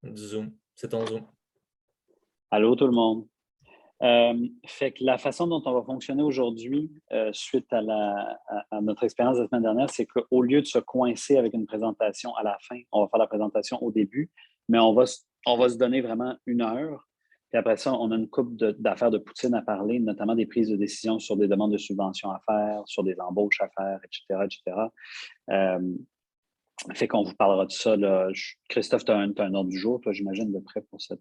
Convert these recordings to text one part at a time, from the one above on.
du Zoom. C'est ton Zoom. Allô tout le monde. Fait que la façon dont on va fonctionner aujourd'hui, suite à notre expérience de la semaine dernière, c'est qu'au lieu de se coincer avec une présentation à la fin, on va faire la présentation au début, mais on va se donner vraiment 1 heure. Puis après ça, on a une couple d'affaires de poutine à parler, notamment des prises de décision sur des demandes de subventions à faire, sur des embauches à faire, etc., etc. Euh, Fait qu'on vous parlera de ça, là. Christophe, tu as un ordre du jour, toi, j'imagine, de près pour cette.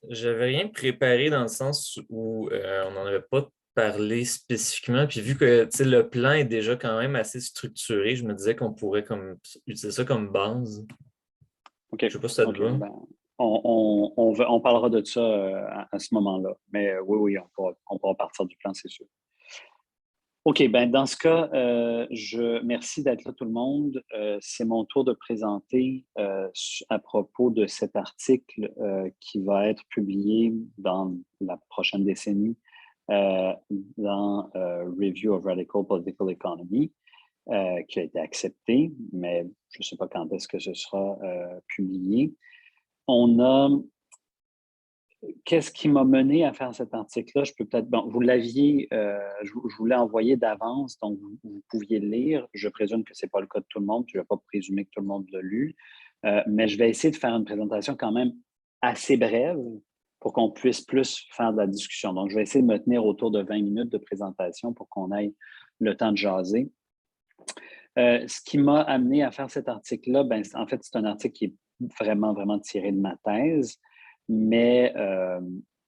J'avais rien préparé dans le sens où on n'en avait pas parlé spécifiquement. Puis vu que tu sais, le plan est déjà quand même assez structuré, je me disais qu'on pourrait comme utiliser ça comme base. OK. Je sais pas si ça te OK. va. Ben, on parlera de ça à ce moment-là. Mais oui, oui, on pourra partir du plan, c'est sûr. OK, ben dans ce cas, merci d'être là tout le monde. C'est mon tour de présenter à propos de cet article qui va être publié dans la prochaine décennie dans Review of Radical Political Economy, qui a été accepté, mais je ne sais pas quand est-ce que ce sera publié. On a Qu'est-ce qui m'a mené à faire cet article-là? Je peux peut-être. Bon, vous l'aviez, je vous l'ai envoyé d'avance, donc vous pouviez le lire. Je présume que ce n'est pas le cas de tout le monde, puis je ne vais pas présumer que tout le monde l'a lu. Mais je vais essayer de faire une présentation quand même assez brève pour qu'on puisse plus faire de la discussion. Donc, je vais essayer de me tenir autour de 20 minutes de présentation pour qu'on ait le temps de jaser. Ce qui m'a amené à faire cet article-là, ben, en fait, c'est un article qui est vraiment, vraiment tiré de ma thèse, mais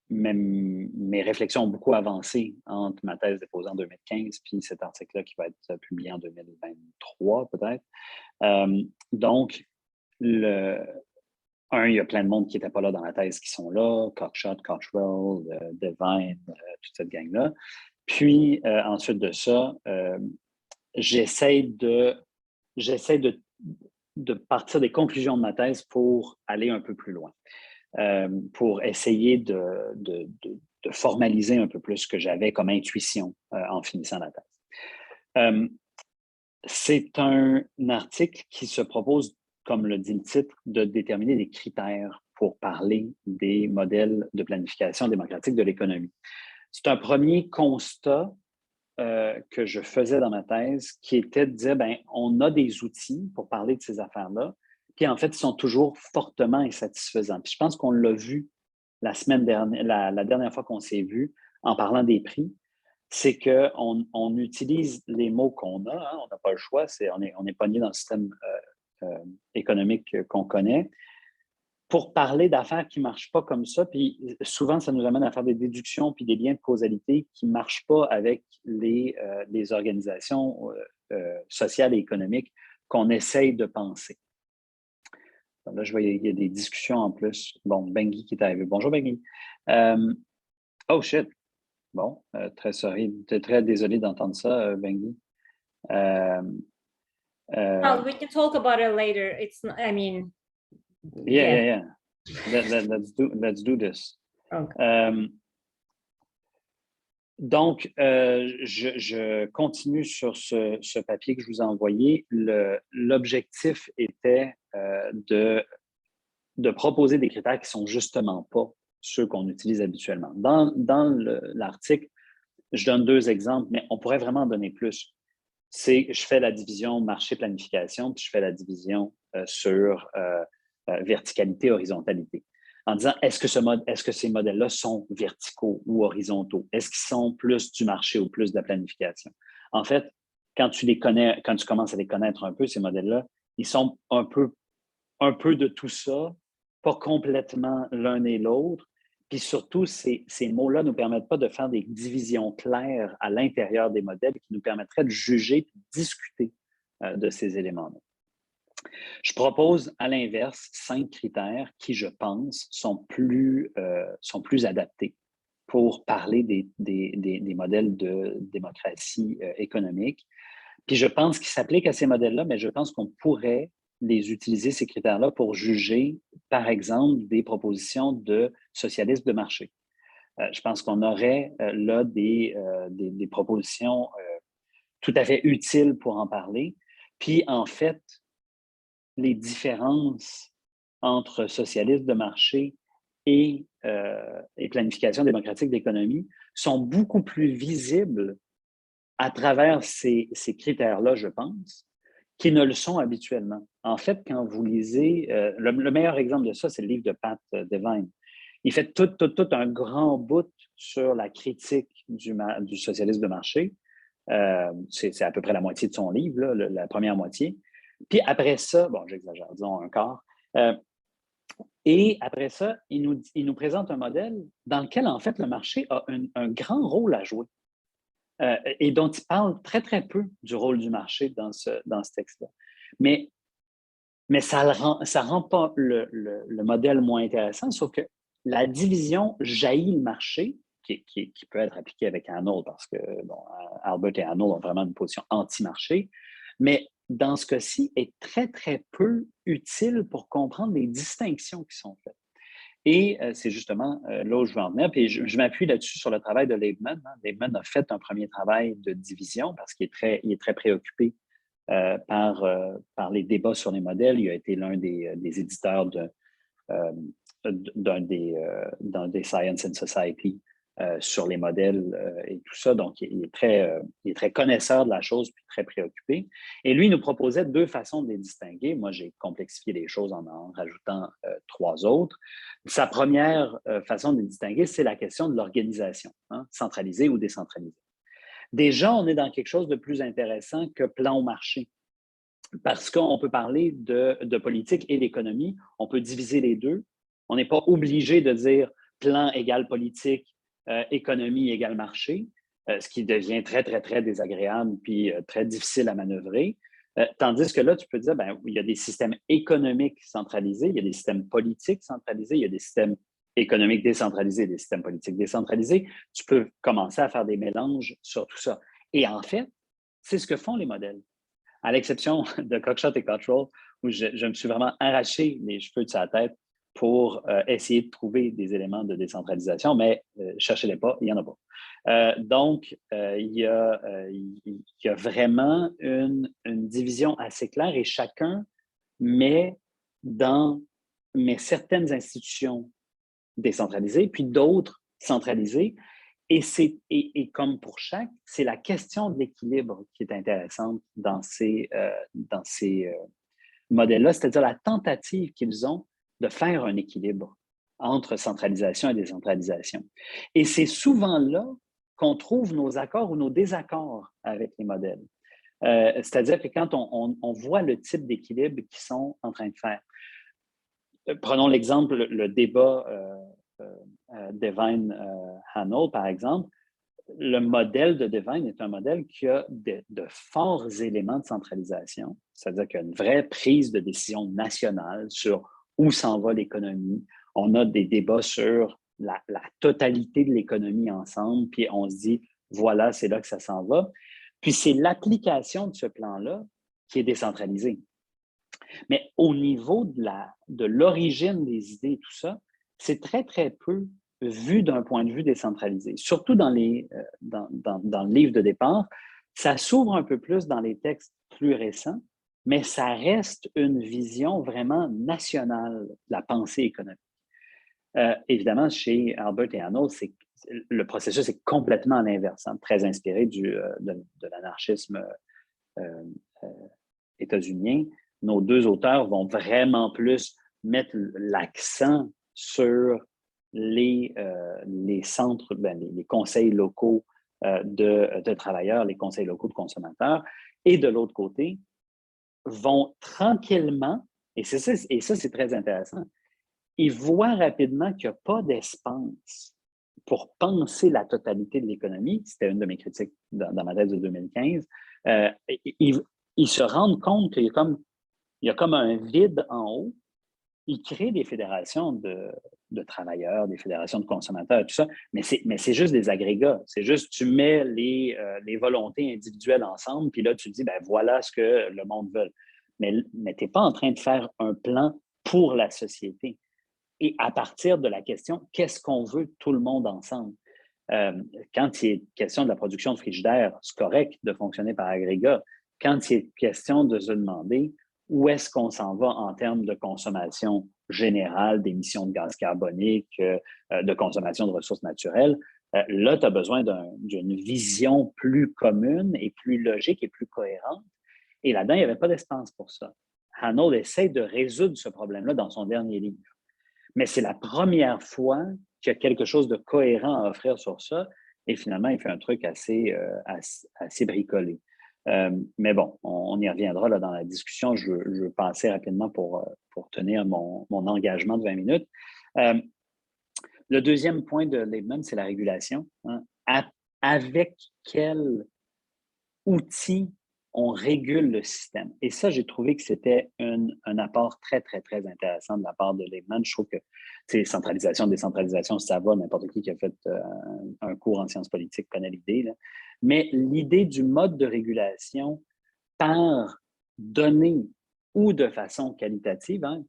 mes réflexions ont beaucoup avancé entre ma thèse déposée en 2015 puis cet article-là qui va être publié en 2023 peut-être. Donc, il y a plein de monde qui n'était pas là dans la thèse qui sont là, Cockshott, Cottrell, Devine, toute cette gang-là. Puis, ensuite de ça, j'essaie de partir des conclusions de ma thèse pour aller un peu plus loin, pour essayer de formaliser un peu plus ce que j'avais comme intuition en finissant la thèse. C'est un article qui se propose, comme le dit le titre, de déterminer des critères pour parler des modèles de planification démocratique de l'économie. C'est un premier constat que je faisais dans ma thèse, qui était de dire, ben, on a des outils pour parler de ces affaires-là, puis en fait, ils sont toujours fortement insatisfaisants. Puis je pense qu'on l'a vu la semaine dernière, la dernière fois qu'on s'est vu en parlant des prix, c'est qu'on utilise les mots qu'on a, hein, on n'a pas le choix, on est pogné dans le système économique qu'on connaît, pour parler d'affaires qui ne marchent pas comme ça. Puis souvent, ça nous amène à faire des déductions puis des liens de causalité qui ne marchent pas avec les organisations sociales et économiques qu'on essaye de penser. Là, je vois qu'il y a des discussions en plus. Bon, Bengi qui est arrivé. Bonjour, Bengi. Oh, shit. Bon, très désolé d'entendre ça, Bengi. Well, we can talk about it later. Yeah. Let's do this. Okay. Donc, je continue sur ce papier que je vous ai envoyé. L'objectif était de proposer des critères qui ne sont justement pas ceux qu'on utilise habituellement. Dans l'article, je donne 2 exemples, mais on pourrait vraiment en donner plus. Je fais la division marché-planification, puis je fais la division sur verticalité, horizontalité. En disant, est-ce que ces modèles-là sont verticaux ou horizontaux? Est-ce qu'ils sont plus du marché ou plus de la planification? En fait, quand tu commences à les connaître un peu, ces modèles-là, ils sont un peu de tout ça, pas complètement l'un et l'autre. Puis surtout, ces mots-là ne nous permettent pas de faire des divisions claires à l'intérieur des modèles qui nous permettraient de juger et de discuter de ces éléments-là. Je propose à l'inverse 5 critères qui, je pense, sont plus adaptés pour parler des modèles de démocratie économique. Puis je pense qu'ils s'appliquent à ces modèles-là, mais je pense qu'on pourrait les utiliser, ces critères-là, pour juger, par exemple, des propositions de socialisme de marché. Je pense qu'on aurait là des propositions tout à fait utiles pour en parler. Puis, en fait, les différences entre socialisme de marché et planification démocratique d'économie sont beaucoup plus visibles à travers ces critères-là, je pense, qui ne le sont habituellement. En fait, quand vous lisez, le meilleur exemple de ça, c'est le livre de Pat Devine. Il fait tout un grand bout sur la critique du socialisme de marché. C'est à peu près la moitié de son livre, là, la première moitié. Puis après ça, bon, j'exagère, disons un quart. Et après ça, il nous présente un modèle dans lequel, en fait, le marché a un grand rôle à jouer et dont il parle très, très peu du rôle du marché dans ce texte-là. Mais ça rend pas le modèle moins intéressant, sauf que la division jaillit le marché, qui peut être appliquée avec Arnold, parce que bon, Albert et Arnold ont vraiment une position anti-marché, mais dans ce cas-ci, est très, très peu utile pour comprendre les distinctions qui sont faites. Et c'est justement là où je veux en venir. Puis je m'appuie là-dessus sur le travail de Liebman. Hein. Liebman a fait un premier travail de division parce qu'il est très préoccupé par les débats sur les modèles. Il a été l'un des éditeurs d'un des Science and Society sur les modèles et tout ça. Donc, il est très connaisseur de la chose puis très préoccupé. Et lui, il nous proposait deux façons de les distinguer. Moi, j'ai complexifié les choses en rajoutant trois autres. Sa première façon de les distinguer, c'est la question de l'organisation, hein, centralisée ou décentralisée. Déjà, on est dans quelque chose de plus intéressant que plan au marché. Parce qu'on peut parler de politique et d'économie, on peut diviser les deux. On n'est pas obligé de dire plan égale politique, économie égale marché, ce qui devient très, très, très désagréable puis très difficile à manœuvrer. Tandis que là, tu peux dire, ben, il y a des systèmes économiques centralisés, il y a des systèmes politiques centralisés, il y a des systèmes économiques décentralisés, des systèmes politiques décentralisés. Tu peux commencer à faire des mélanges sur tout ça. Et en fait, c'est ce que font les modèles. À l'exception de Cockshott et Cottrell, où je me suis vraiment arraché les cheveux de sa tête pour essayer de trouver des éléments de décentralisation, mais cherchez-les pas, il n'y en a pas. Donc, il y a vraiment une division assez claire et chacun met certaines institutions décentralisées, puis d'autres centralisées. Et comme pour chaque, c'est la question de l'équilibre qui est intéressante dans ces modèles-là, c'est-à-dire la tentative qu'ils ont de faire un équilibre entre centralisation et décentralisation. Et c'est souvent là qu'on trouve nos accords ou nos désaccords avec les modèles. C'est-à-dire que quand on voit le type d'équilibre qu'ils sont en train de faire, prenons l'exemple, le débat Devine-Hanel, par exemple, le modèle de Devine est un modèle qui a de forts éléments de centralisation, c'est-à-dire qu'il y a une vraie prise de décision nationale sur où s'en va l'économie. On a des débats sur la totalité de l'économie ensemble, puis on se dit, voilà, c'est là que ça s'en va. Puis c'est l'application de ce plan-là qui est décentralisée. Mais au niveau de l'origine des idées et tout ça, c'est très, très peu vu d'un point de vue décentralisé. Surtout dans le livre de départ, ça s'ouvre un peu plus dans les textes plus récents, mais ça reste une vision vraiment nationale de la pensée économique. Évidemment, chez Albert et Arnold, le processus est complètement à l'inverse, hein, très inspiré de l'anarchisme états-unien. Nos deux auteurs vont vraiment plus mettre l'accent sur les centres, les conseils locaux de travailleurs, les conseils locaux de consommateurs, et de l'autre côté, vont tranquillement, et ça c'est très intéressant, ils voient rapidement qu'il n'y a pas d'espace pour penser la totalité de l'économie. C'était une de mes critiques dans ma thèse de 2015. Ils se rendent compte qu'il y a comme un vide en haut. Ils créent des fédérations de travailleurs, des fédérations de consommateurs, tout ça, mais c'est juste des agrégats. C'est juste, tu mets les volontés individuelles ensemble, puis là, tu te dis, ben voilà ce que le monde veut. Mais tu n'es pas en train de faire un plan pour la société. Et à partir de la question, qu'est-ce qu'on veut tout le monde ensemble? Quand il est question de la production de frigidaire, c'est correct de fonctionner par agrégat. Quand il est question de se demander où est-ce qu'on s'en va en termes de consommation générale, d'émissions de gaz carbonique, de consommation de ressources naturelles. Là, tu as besoin d'une vision plus commune et plus logique et plus cohérente. Et là-dedans, il n'y avait pas d'espace pour ça. Arnold essaie de résoudre ce problème-là dans son dernier livre. Mais c'est la première fois qu'il y a quelque chose de cohérent à offrir sur ça. Et finalement, il fait un truc assez bricolé. Mais bon, on y reviendra là, dans la discussion. Je veux passer rapidement pour tenir mon engagement de 20 minutes. Le deuxième point de Liebman, c'est la régulation. Hein. Avec quel outil on régule le système? Et ça, j'ai trouvé que c'était un apport très, très, très intéressant de la part de Liebman. Je trouve que centralisation, décentralisation, ça va, n'importe qui a fait un cours en sciences politiques connaît l'idée. Là. Mais l'idée du mode de régulation par données ou de façon qualitative, hein,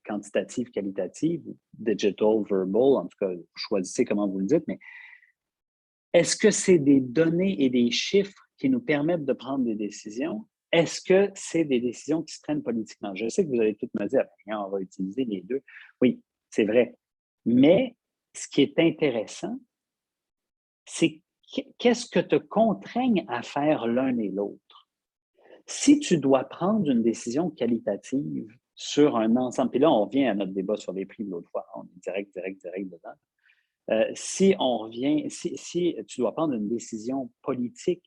quantitative, qualitative, digital, verbal, en tout cas, vous choisissez comment vous le dites, mais est-ce que c'est des données et des chiffres qui nous permettent de prendre des décisions? Est-ce que c'est des décisions qui se prennent politiquement? Je sais que vous allez toutes me dire, on va utiliser les deux. Oui, c'est vrai. Mais ce qui est intéressant, c'est qu'est-ce que te contraignent à faire l'un et l'autre? Si tu dois prendre une décision qualitative sur un ensemble, puis là, on revient à notre débat sur les prix de l'autre fois, on est direct dedans. Si tu dois prendre une décision politique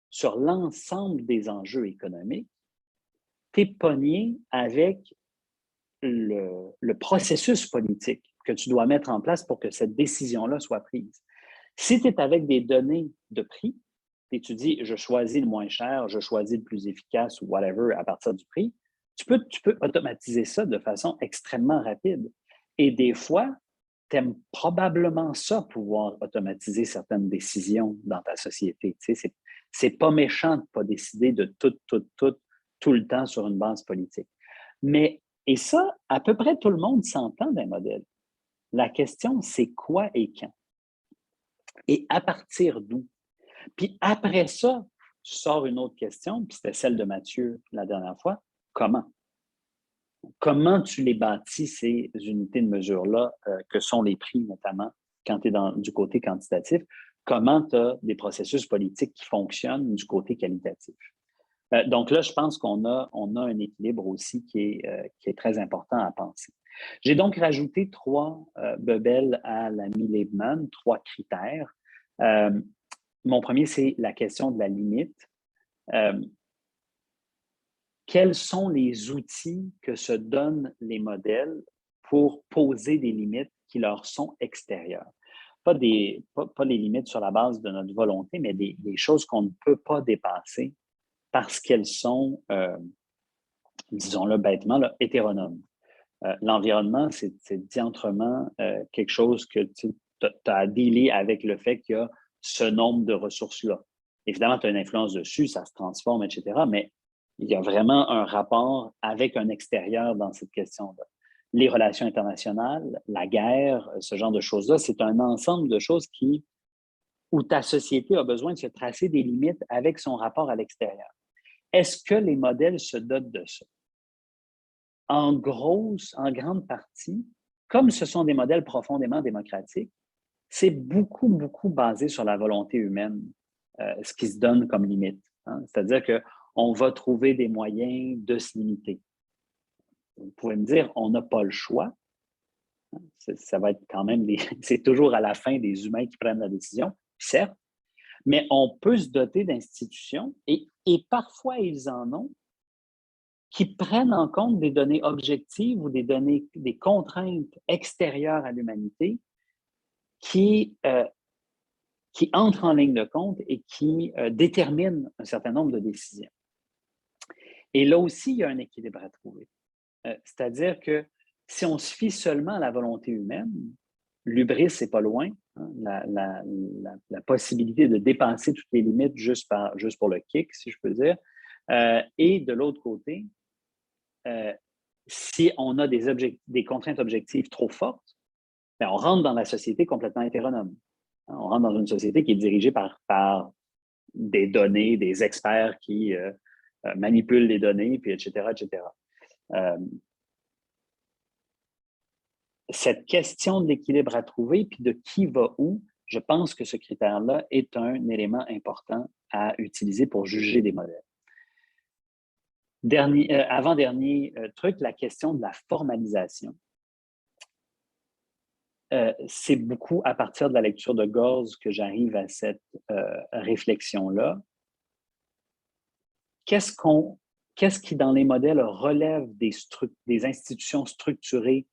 sur l'ensemble des enjeux économiques, tu es pogné avec le processus politique que tu dois mettre en place pour que cette décision-là soit prise. Si tu es avec des données de prix, et tu dis, je choisis le moins cher, je choisis le plus efficace ou whatever à partir du prix, tu peux automatiser ça de façon extrêmement rapide. Et des fois, tu aimes probablement ça, pouvoir automatiser certaines décisions dans ta société. Tu sais, c'est pas méchant de ne pas décider de tout le temps sur une base politique. Et ça, à peu près tout le monde s'entend d'un modèle. La question, c'est quoi et quand? Et à partir d'où? Puis après ça, je sors une autre question, puis c'était celle de Mathieu la dernière fois. Comment? Comment tu les bâtis, ces unités de mesure-là, que sont les prix notamment, quand tu es du côté quantitatif? Comment tu as des processus politiques qui fonctionnent du côté qualitatif? Donc là, je pense qu'on a un équilibre aussi qui est très important à penser. J'ai donc rajouté 3 bebelles à l'ami Liebman, 3 critères. Mon premier, c'est la question de la limite. Quels sont les outils que se donnent les modèles pour poser des limites qui leur sont extérieures? Pas les limites sur la base de notre volonté, mais des choses qu'on ne peut pas dépasser parce qu'elles sont, disons-le bêtement, là, hétéronomes. L'environnement, c'est diantrement quelque chose que tu as à dealer avec le fait qu'il y a ce nombre de ressources-là. Évidemment, tu as une influence dessus, ça se transforme, etc., mais il y a vraiment un rapport avec un extérieur dans cette question-là. Les relations internationales, la guerre, ce genre de choses-là, c'est un ensemble de choses où ta société a besoin de se tracer des limites avec son rapport à l'extérieur. Est-ce que les modèles se dotent de ça? En grande partie, comme ce sont des modèles profondément démocratiques, c'est beaucoup, beaucoup basé sur la volonté humaine, ce qui se donne comme limite. Hein? C'est-à-dire qu'on va trouver des moyens de se limiter. Vous pouvez me dire, on n'a pas le choix. Ça va être quand même c'est toujours à la fin des humains qui prennent la décision, certes, mais on peut se doter d'institutions, et parfois ils en ont, qui prennent en compte des données objectives ou des contraintes extérieures à l'humanité qui entrent en ligne de compte et qui déterminent un certain nombre de décisions. Et là aussi, il y a un équilibre à trouver. C'est-à-dire que si on se fie seulement à la volonté humaine, l'hubris, c'est pas loin. Hein, la possibilité de dépasser toutes les limites juste pour le kick, si je peux dire. Et de l'autre côté, si on a des contraintes objectives trop fortes, bien, on rentre dans la société complètement hétéronome. On rentre dans une société qui est dirigée par des données, des experts qui manipulent les données, puis etc., etc. cette question de l'équilibre à trouver, puis de qui va où, je pense que ce critère-là est un élément important à utiliser pour juger des modèles. Avant-dernier truc, la question de la formalisation. C'est beaucoup à partir de la lecture de Gorz que j'arrive à cette réflexion-là. Qu'est-ce qui, dans les modèles, relève des institutions structurées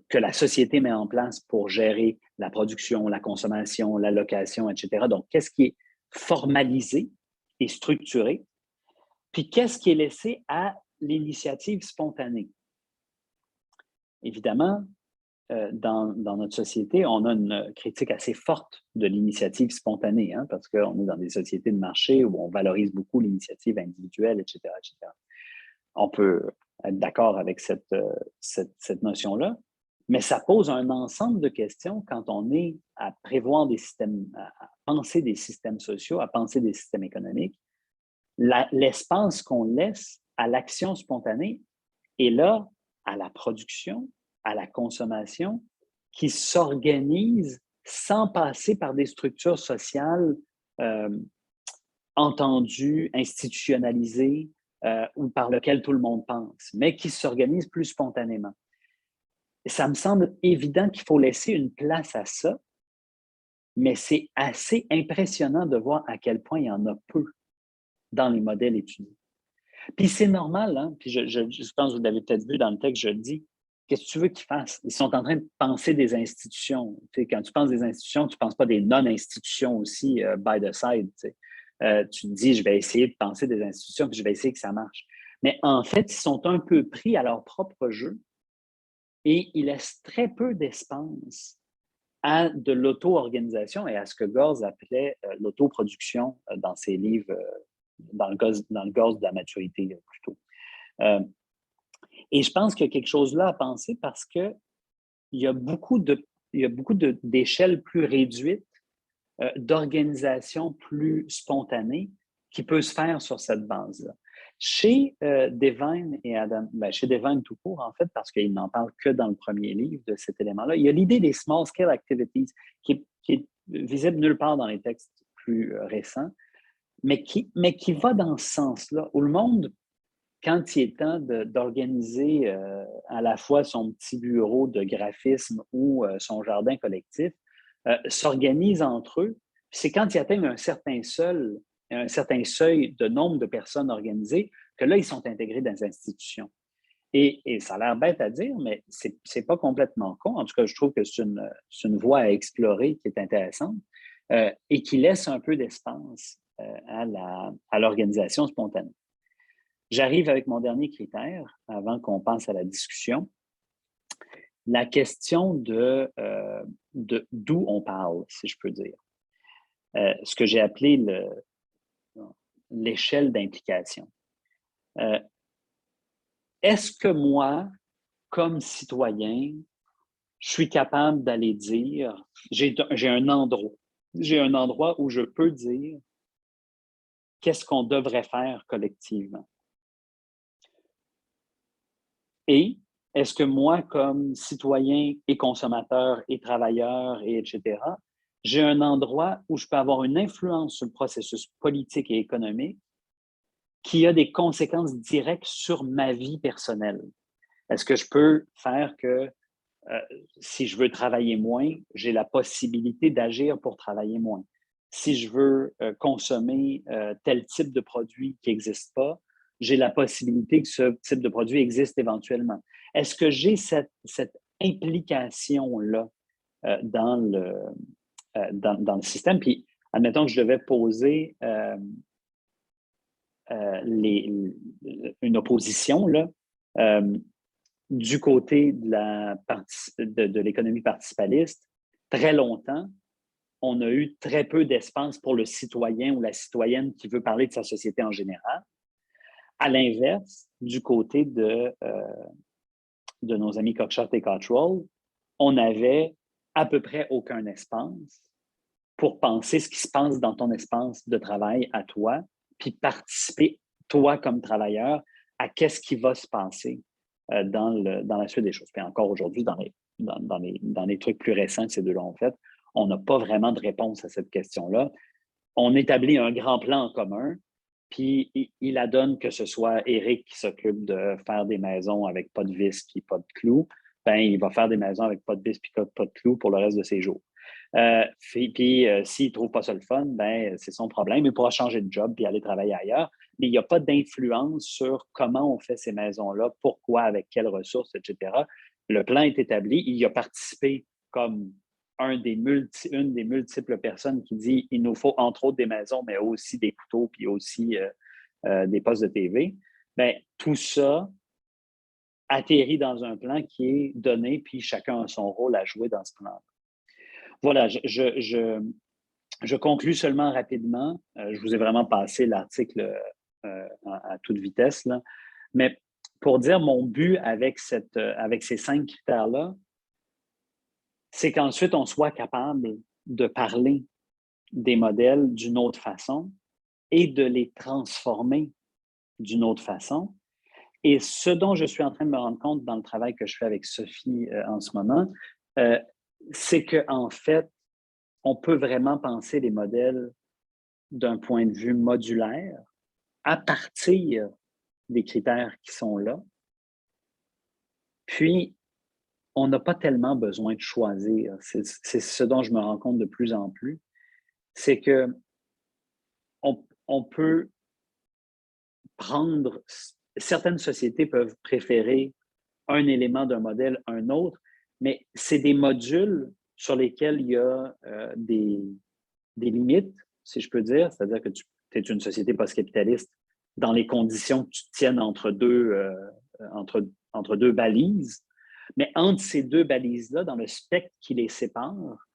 que la société met en place pour gérer la production, la consommation, la location, etc. Donc, qu'est-ce qui est formalisé et structuré? Puis, qu'est-ce qui est laissé à l'initiative spontanée? Évidemment, dans notre société, on a une critique assez forte de l'initiative spontanée, hein, parce qu'on est dans des sociétés de marché où on valorise beaucoup l'initiative individuelle, etc., etc. On peut être d'accord avec cette notion-là, mais ça pose un ensemble de questions quand on est à prévoir des systèmes, à penser des systèmes sociaux, à penser des systèmes économiques. L'espace qu'on laisse à l'action spontanée est là à la production, à la consommation, qui s'organise sans passer par des structures sociales entendues, institutionnalisées, ou par lesquelles tout le monde pense, mais qui s'organise plus spontanément. Et ça me semble évident qu'il faut laisser une place à ça, mais c'est assez impressionnant de voir à quel point il y en a peu dans les modèles étudiés. Puis c'est normal, hein? Puis je pense que vous l'avez peut-être vu dans le texte, je le dis. Qu'est-ce que tu veux qu'ils fassent? Ils sont en train de penser des institutions. Tu sais, quand tu penses des institutions, tu ne penses pas des non-institutions aussi, by the side. Tu sais. Tu te dis, je vais essayer de penser des institutions, puis je vais essayer que ça marche. Mais en fait, ils sont un peu pris à leur propre jeu et ils laissent très peu d'espace à de l'auto-organisation et à ce que Gorz appelait l'autoproduction dans ses livres, dans le Gorz de la maturité plutôt. Et je pense qu'il y a quelque chose là à penser parce qu'il y a beaucoup d'échelles plus réduites, d'organisations plus spontanées qui peuvent se faire sur cette base-là. Chez Devine et Adam, chez Devine tout court, en fait, parce qu'il n'en parle que dans le premier livre de cet élément-là, il y a l'idée des small scale activities qui est visible nulle part dans les textes plus récents, mais qui va dans ce sens-là, où le monde, quand il est temps d'organiser à la fois son petit bureau de graphisme ou son jardin collectif, s'organise entre eux. C'est quand ils atteignent un certain seuil de nombre de personnes organisées que là, ils sont intégrés dans les institutions. Et ça a l'air bête à dire, mais c'est pas complètement con. En tout cas, je trouve que c'est une voie à explorer qui est intéressante et qui laisse un peu d'espace à l'organisation spontanée. J'arrive avec mon dernier critère avant qu'on passe à la discussion. La question de d'où on parle, si je peux dire. Ce que j'ai appelé l'échelle d'implication. Est-ce que moi, comme citoyen, je suis capable d'aller dire, j'ai un endroit où je peux dire qu'est-ce qu'on devrait faire collectivement. Et est-ce que moi, comme citoyen et consommateur et travailleur, et etc., j'ai un endroit où je peux avoir une influence sur le processus politique et économique qui a des conséquences directes sur ma vie personnelle? Est-ce que je peux faire que si je veux travailler moins, j'ai la possibilité d'agir pour travailler moins? Si je veux consommer tel type de produit qui n'existe pas, j'ai la possibilité que ce type de produit existe éventuellement. Est-ce que j'ai cette implication-là dans le système? Puis, admettons que je devais poser une opposition là, du côté de l'économie participaliste. Très longtemps, on a eu très peu d'espace pour le citoyen ou la citoyenne qui veut parler de sa société en général. À l'inverse, du côté de nos amis Cockshott et Cottrell, on n'avait à peu près aucun espace pour penser ce qui se passe dans ton espace de travail à toi, puis participer, toi comme travailleur, à qu'est-ce qui va se passer dans la suite des choses. Puis encore aujourd'hui, dans les trucs plus récents que ces deux-là ont fait, on n'a pas vraiment de réponse à cette question-là. On établit un grand plan en commun, puis il adonne que ce soit Éric qui s'occupe de faire des maisons avec pas de vis puis pas de clous, ben il va faire des maisons avec pas de vis puis pas de clous pour le reste de ses jours. Puis s'il ne trouve pas ça le fun, ben c'est son problème. Il pourra changer de job puis aller travailler ailleurs. Mais il n'y a pas d'influence sur comment on fait ces maisons-là, pourquoi, avec quelles ressources, etc. Le plan est établi. Il y a participé comme une des multiples personnes qui dit il nous faut entre autres des maisons, mais aussi des couteaux puis aussi des postes de TV. Bien, tout ça atterrit dans un plan qui est donné, puis chacun a son rôle à jouer dans ce plan. Voilà, je conclus seulement rapidement. Je vous ai vraiment passé l'article à toute vitesse, là. Mais pour dire mon but avec ces 5 critères-là, c'est qu'ensuite on soit capable de parler des modèles d'une autre façon et de les transformer d'une autre façon. Et ce dont je suis en train de me rendre compte dans le travail que je fais avec Sophie en ce moment, c'est qu'en fait, on peut vraiment penser les modèles d'un point de vue modulaire à partir des critères qui sont là. Puis, on n'a pas tellement besoin de choisir. C'est ce dont je me rends compte de plus en plus. C'est que on peut prendre... Certaines sociétés peuvent préférer un élément d'un modèle à un autre, mais c'est des modules sur lesquels il y a des limites, si je peux dire. C'est-à-dire que tu es une société post-capitaliste dans les conditions que tu te tiennes entre deux balises. Mais entre ces deux balises-là, dans le spectre qui les sépare,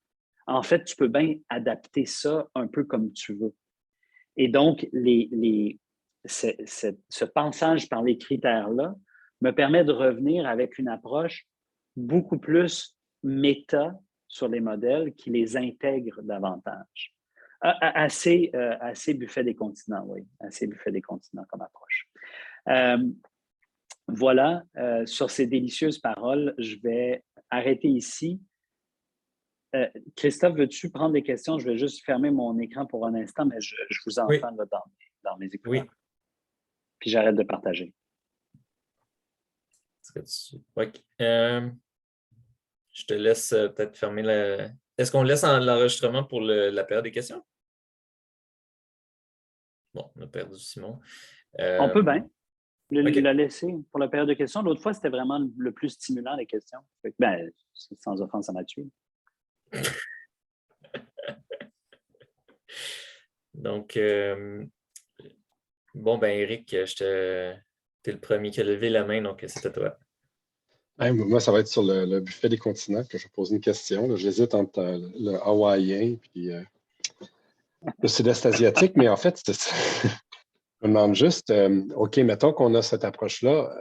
en fait, tu peux bien adapter ça un peu comme tu veux. Et donc, ce passage par les critères-là me permet de revenir avec une approche beaucoup plus méta sur les modèles qui les intègre davantage. Assez buffet des continents, oui. Assez buffet des continents comme approche. Voilà, sur ces délicieuses paroles, je vais arrêter ici. Christophe, veux-tu prendre des questions? Je vais juste fermer mon écran pour un instant, mais je vous entends là, dans mes écouteurs. Oui. Puis j'arrête de partager. Okay. Je te laisse peut-être fermer la... Est-ce qu'on laisse l'enregistrement pour la période des questions? Bon, on a perdu Simon. On peut bien la laisser pour la période de questions. L'autre fois, c'était vraiment le plus stimulant, les questions. Ben, sans offense à Mathieu. Donc, bon, ben Éric, t'es le premier qui a levé la main, donc c'est à toi. Moi, ça va être sur le buffet des continents que je pose une question. J'hésite entre le hawaïen et le sud-est asiatique, mais en fait, je me demande juste, OK, mettons qu'on a cette approche-là.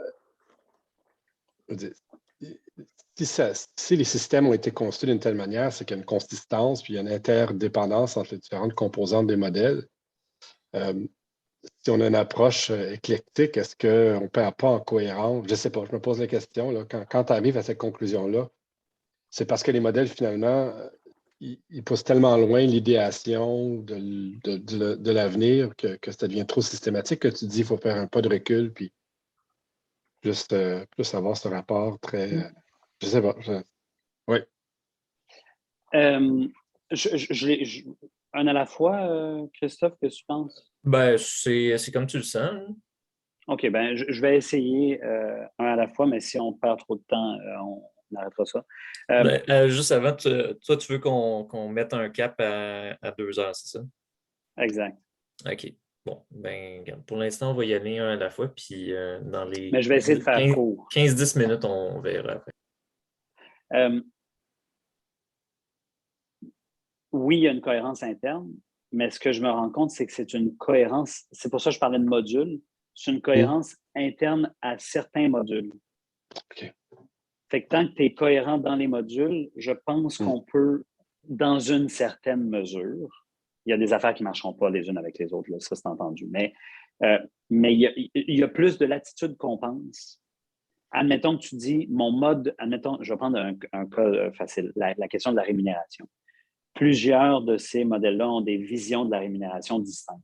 Si les systèmes ont été construits d'une telle manière, c'est qu'il y a une consistance, puis il y a une interdépendance entre les différentes composantes des modèles. Si on a une approche éclectique, est-ce qu'on ne perd pas en cohérence? Je ne sais pas, je me pose la question. Là, quand tu arrives à cette conclusion-là, c'est parce que les modèles, finalement, ils poussent tellement loin l'idéation de l'avenir que ça devient trop systématique que tu dis qu'il faut faire un pas de recul, puis juste plus avoir ce rapport très... je ne sais pas. Oui. Un à la fois, Christophe, qu'est-ce que tu penses? Ben, c'est comme tu le sens. OK, ben je vais essayer un à la fois, mais si on perd trop de temps, on arrêtera ça. Juste avant, toi, tu veux qu'on mette un cap à 2 heures, c'est ça? Exact. OK. Bon, ben, pour l'instant, on va y aller un à la fois, puis dans les... Mais je vais essayer de faire court. 15-10 minutes, on verra après. Oui, il y a une cohérence interne, mais ce que je me rends compte, c'est que c'est une cohérence, c'est pour ça que je parlais de modules, c'est une cohérence interne à certains modules. OK. Fait que tant que tu es cohérent dans les modules, je pense qu'on peut, dans une certaine mesure, il y a des affaires qui ne marcheront pas les unes avec les autres, là, ça c'est entendu, mais Mais il y a plus de latitude qu'on pense. Admettons que tu dis, mon mode, admettons, je vais prendre un cas facile, la question de la rémunération. Plusieurs de ces modèles-là ont des visions de la rémunération distinctes.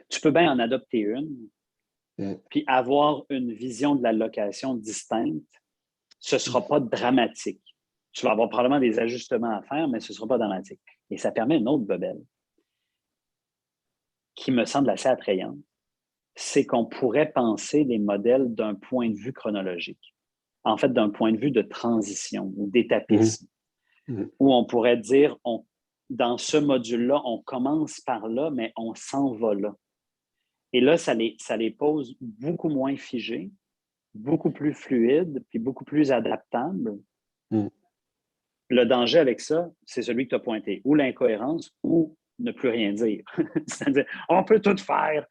Tu peux bien en adopter une, puis avoir une vision de l'allocation distincte, ce ne sera pas dramatique. Tu vas avoir probablement des ajustements à faire, mais ce ne sera pas dramatique. Et ça permet une autre bebelle qui me semble assez attrayante, c'est qu'on pourrait penser les modèles d'un point de vue chronologique. En fait, d'un point de vue de transition ou d'étapisme, où on pourrait dire, dans ce module-là, on commence par là, mais on s'en va là. Et là, ça les pose beaucoup moins figés, beaucoup plus fluides, puis beaucoup plus adaptables. Le danger avec ça, c'est celui que tu as pointé, ou l'incohérence, ou ne plus rien dire. C'est-à-dire, on peut tout faire.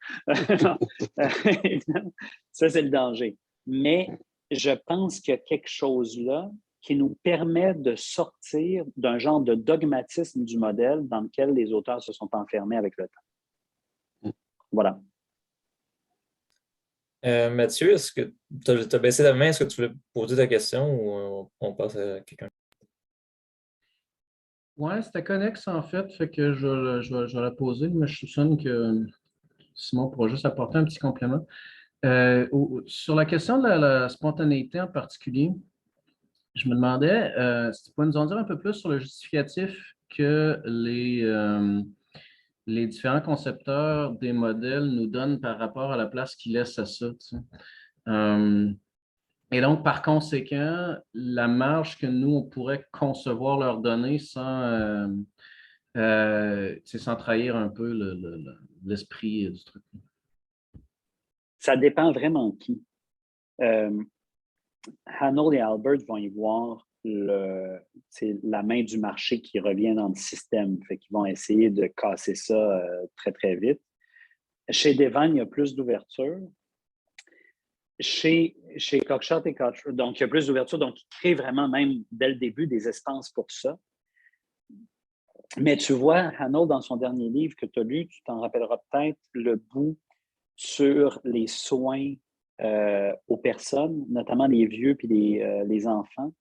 Ça, c'est le danger. Mais je pense qu'il y a quelque chose là qui nous permet de sortir d'un genre de dogmatisme du modèle dans lequel les auteurs se sont enfermés avec le temps. Voilà. Mathieu, est-ce que tu as baissé la main? Est-ce que tu voulais poser ta question ou on passe à quelqu'un? Ouais, c'était connexe en fait que je vais la poser, mais je soupçonne que Simon pourra juste apporter un petit complément. Sur la question de la spontanéité en particulier, je me demandais si tu pouvais nous en dire un peu plus sur le justificatif que les différents concepteurs des modèles nous donnent par rapport à la place qu'ils laissent à ça. Tu sais. Et donc, par conséquent, la marge que nous, on pourrait concevoir leur donner sans trahir un peu l'esprit du truc. Ça dépend vraiment de qui. Hanold et Albert vont y voir la main du marché qui revient dans le système. Fait qu'ils vont essayer de casser ça très, très vite. Chez Devine, il y a plus d'ouverture. Chez Cockshott et Cottrell, donc il y a plus d'ouverture, donc ils créent vraiment même dès le début des espaces pour ça. Mais tu vois, Hanold, dans son dernier livre que tu as lu, tu t'en rappelleras peut-être, le bout sur les soins aux personnes, notamment les vieux puis les enfants.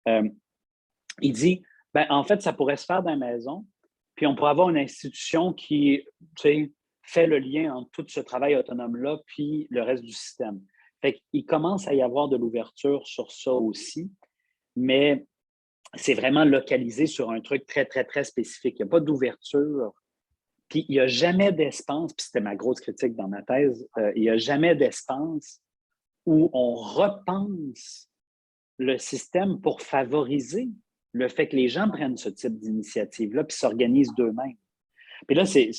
Il dit, en fait, ça pourrait se faire dans la maison, puis on pourrait avoir une institution qui fait le lien entre tout ce travail autonome-là puis le reste du système. Fait qu'il commence à y avoir de l'ouverture sur ça aussi, mais c'est vraiment localisé sur un truc très, très, très spécifique. Il n'y a pas d'ouverture. Puis il n'y a jamais d'espace, puis c'était ma grosse critique dans ma thèse, il n'y a jamais d'espace où on repense le système pour favoriser le fait que les gens prennent ce type d'initiative-là puis s'organisent d'eux-mêmes. Puis là, c'est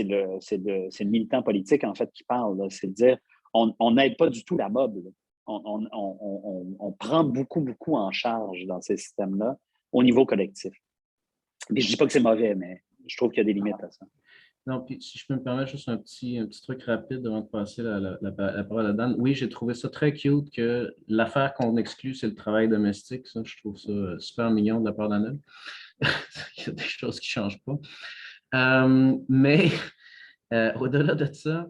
le militant politique, en fait, qui parle. C'est de dire, on n'aide pas du tout la mob. On prend beaucoup, beaucoup en charge dans ces systèmes-là au niveau collectif. Puis je ne dis pas que c'est mauvais, mais je trouve qu'il y a des limites à ça. Non, puis si je peux me permettre juste un petit truc rapide avant de passer la parole à Dan. Oui, j'ai trouvé ça très cute que l'affaire qu'on exclut, c'est le travail domestique. Ça, je trouve ça super mignon de la part d'Annelle. Il y a des choses qui ne changent pas. Mais au-delà de ça,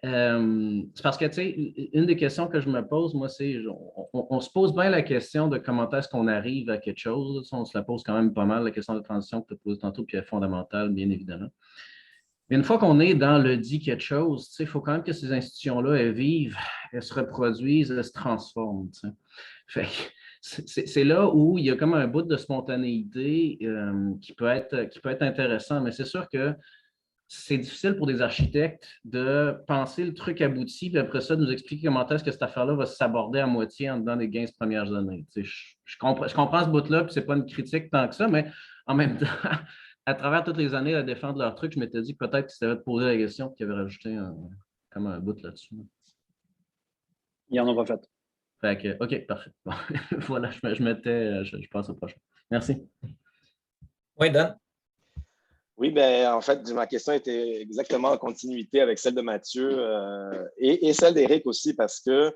c'est parce que, tu sais, une des questions que je me pose, moi, c'est, on se pose bien la question de comment est-ce qu'on arrive à quelque chose. On se la pose quand même pas mal, la question de transition que tu as posée tantôt, puis elle est fondamentale, bien évidemment. Mais une fois qu'on est dans le dit quelque chose, il faut quand même que ces institutions-là, elles vivent, elles se reproduisent, elles se transforment. Fait c'est là où il y a comme un bout de spontanéité qui peut être intéressant, mais c'est sûr que c'est difficile pour des architectes de penser le truc abouti, puis après ça, de nous expliquer comment est-ce que cette affaire-là va s'aborder à moitié en dedans des 15 premières années. Je comprends ce bout-là, puis c'est pas une critique tant que ça, mais en même temps, à travers toutes les années à défendre leur truc, je m'étais dit que peut-être que tu avais posé la question et qu'ils avaient rajouté comme un bout là-dessus. Ils n'en ont pas fait. Fait que, OK, parfait. Bon, voilà, je passe au prochain. Merci. Oui, Dan? Oui, en fait, ma question était exactement en continuité avec celle de Mathieu et celle d'Éric aussi, parce que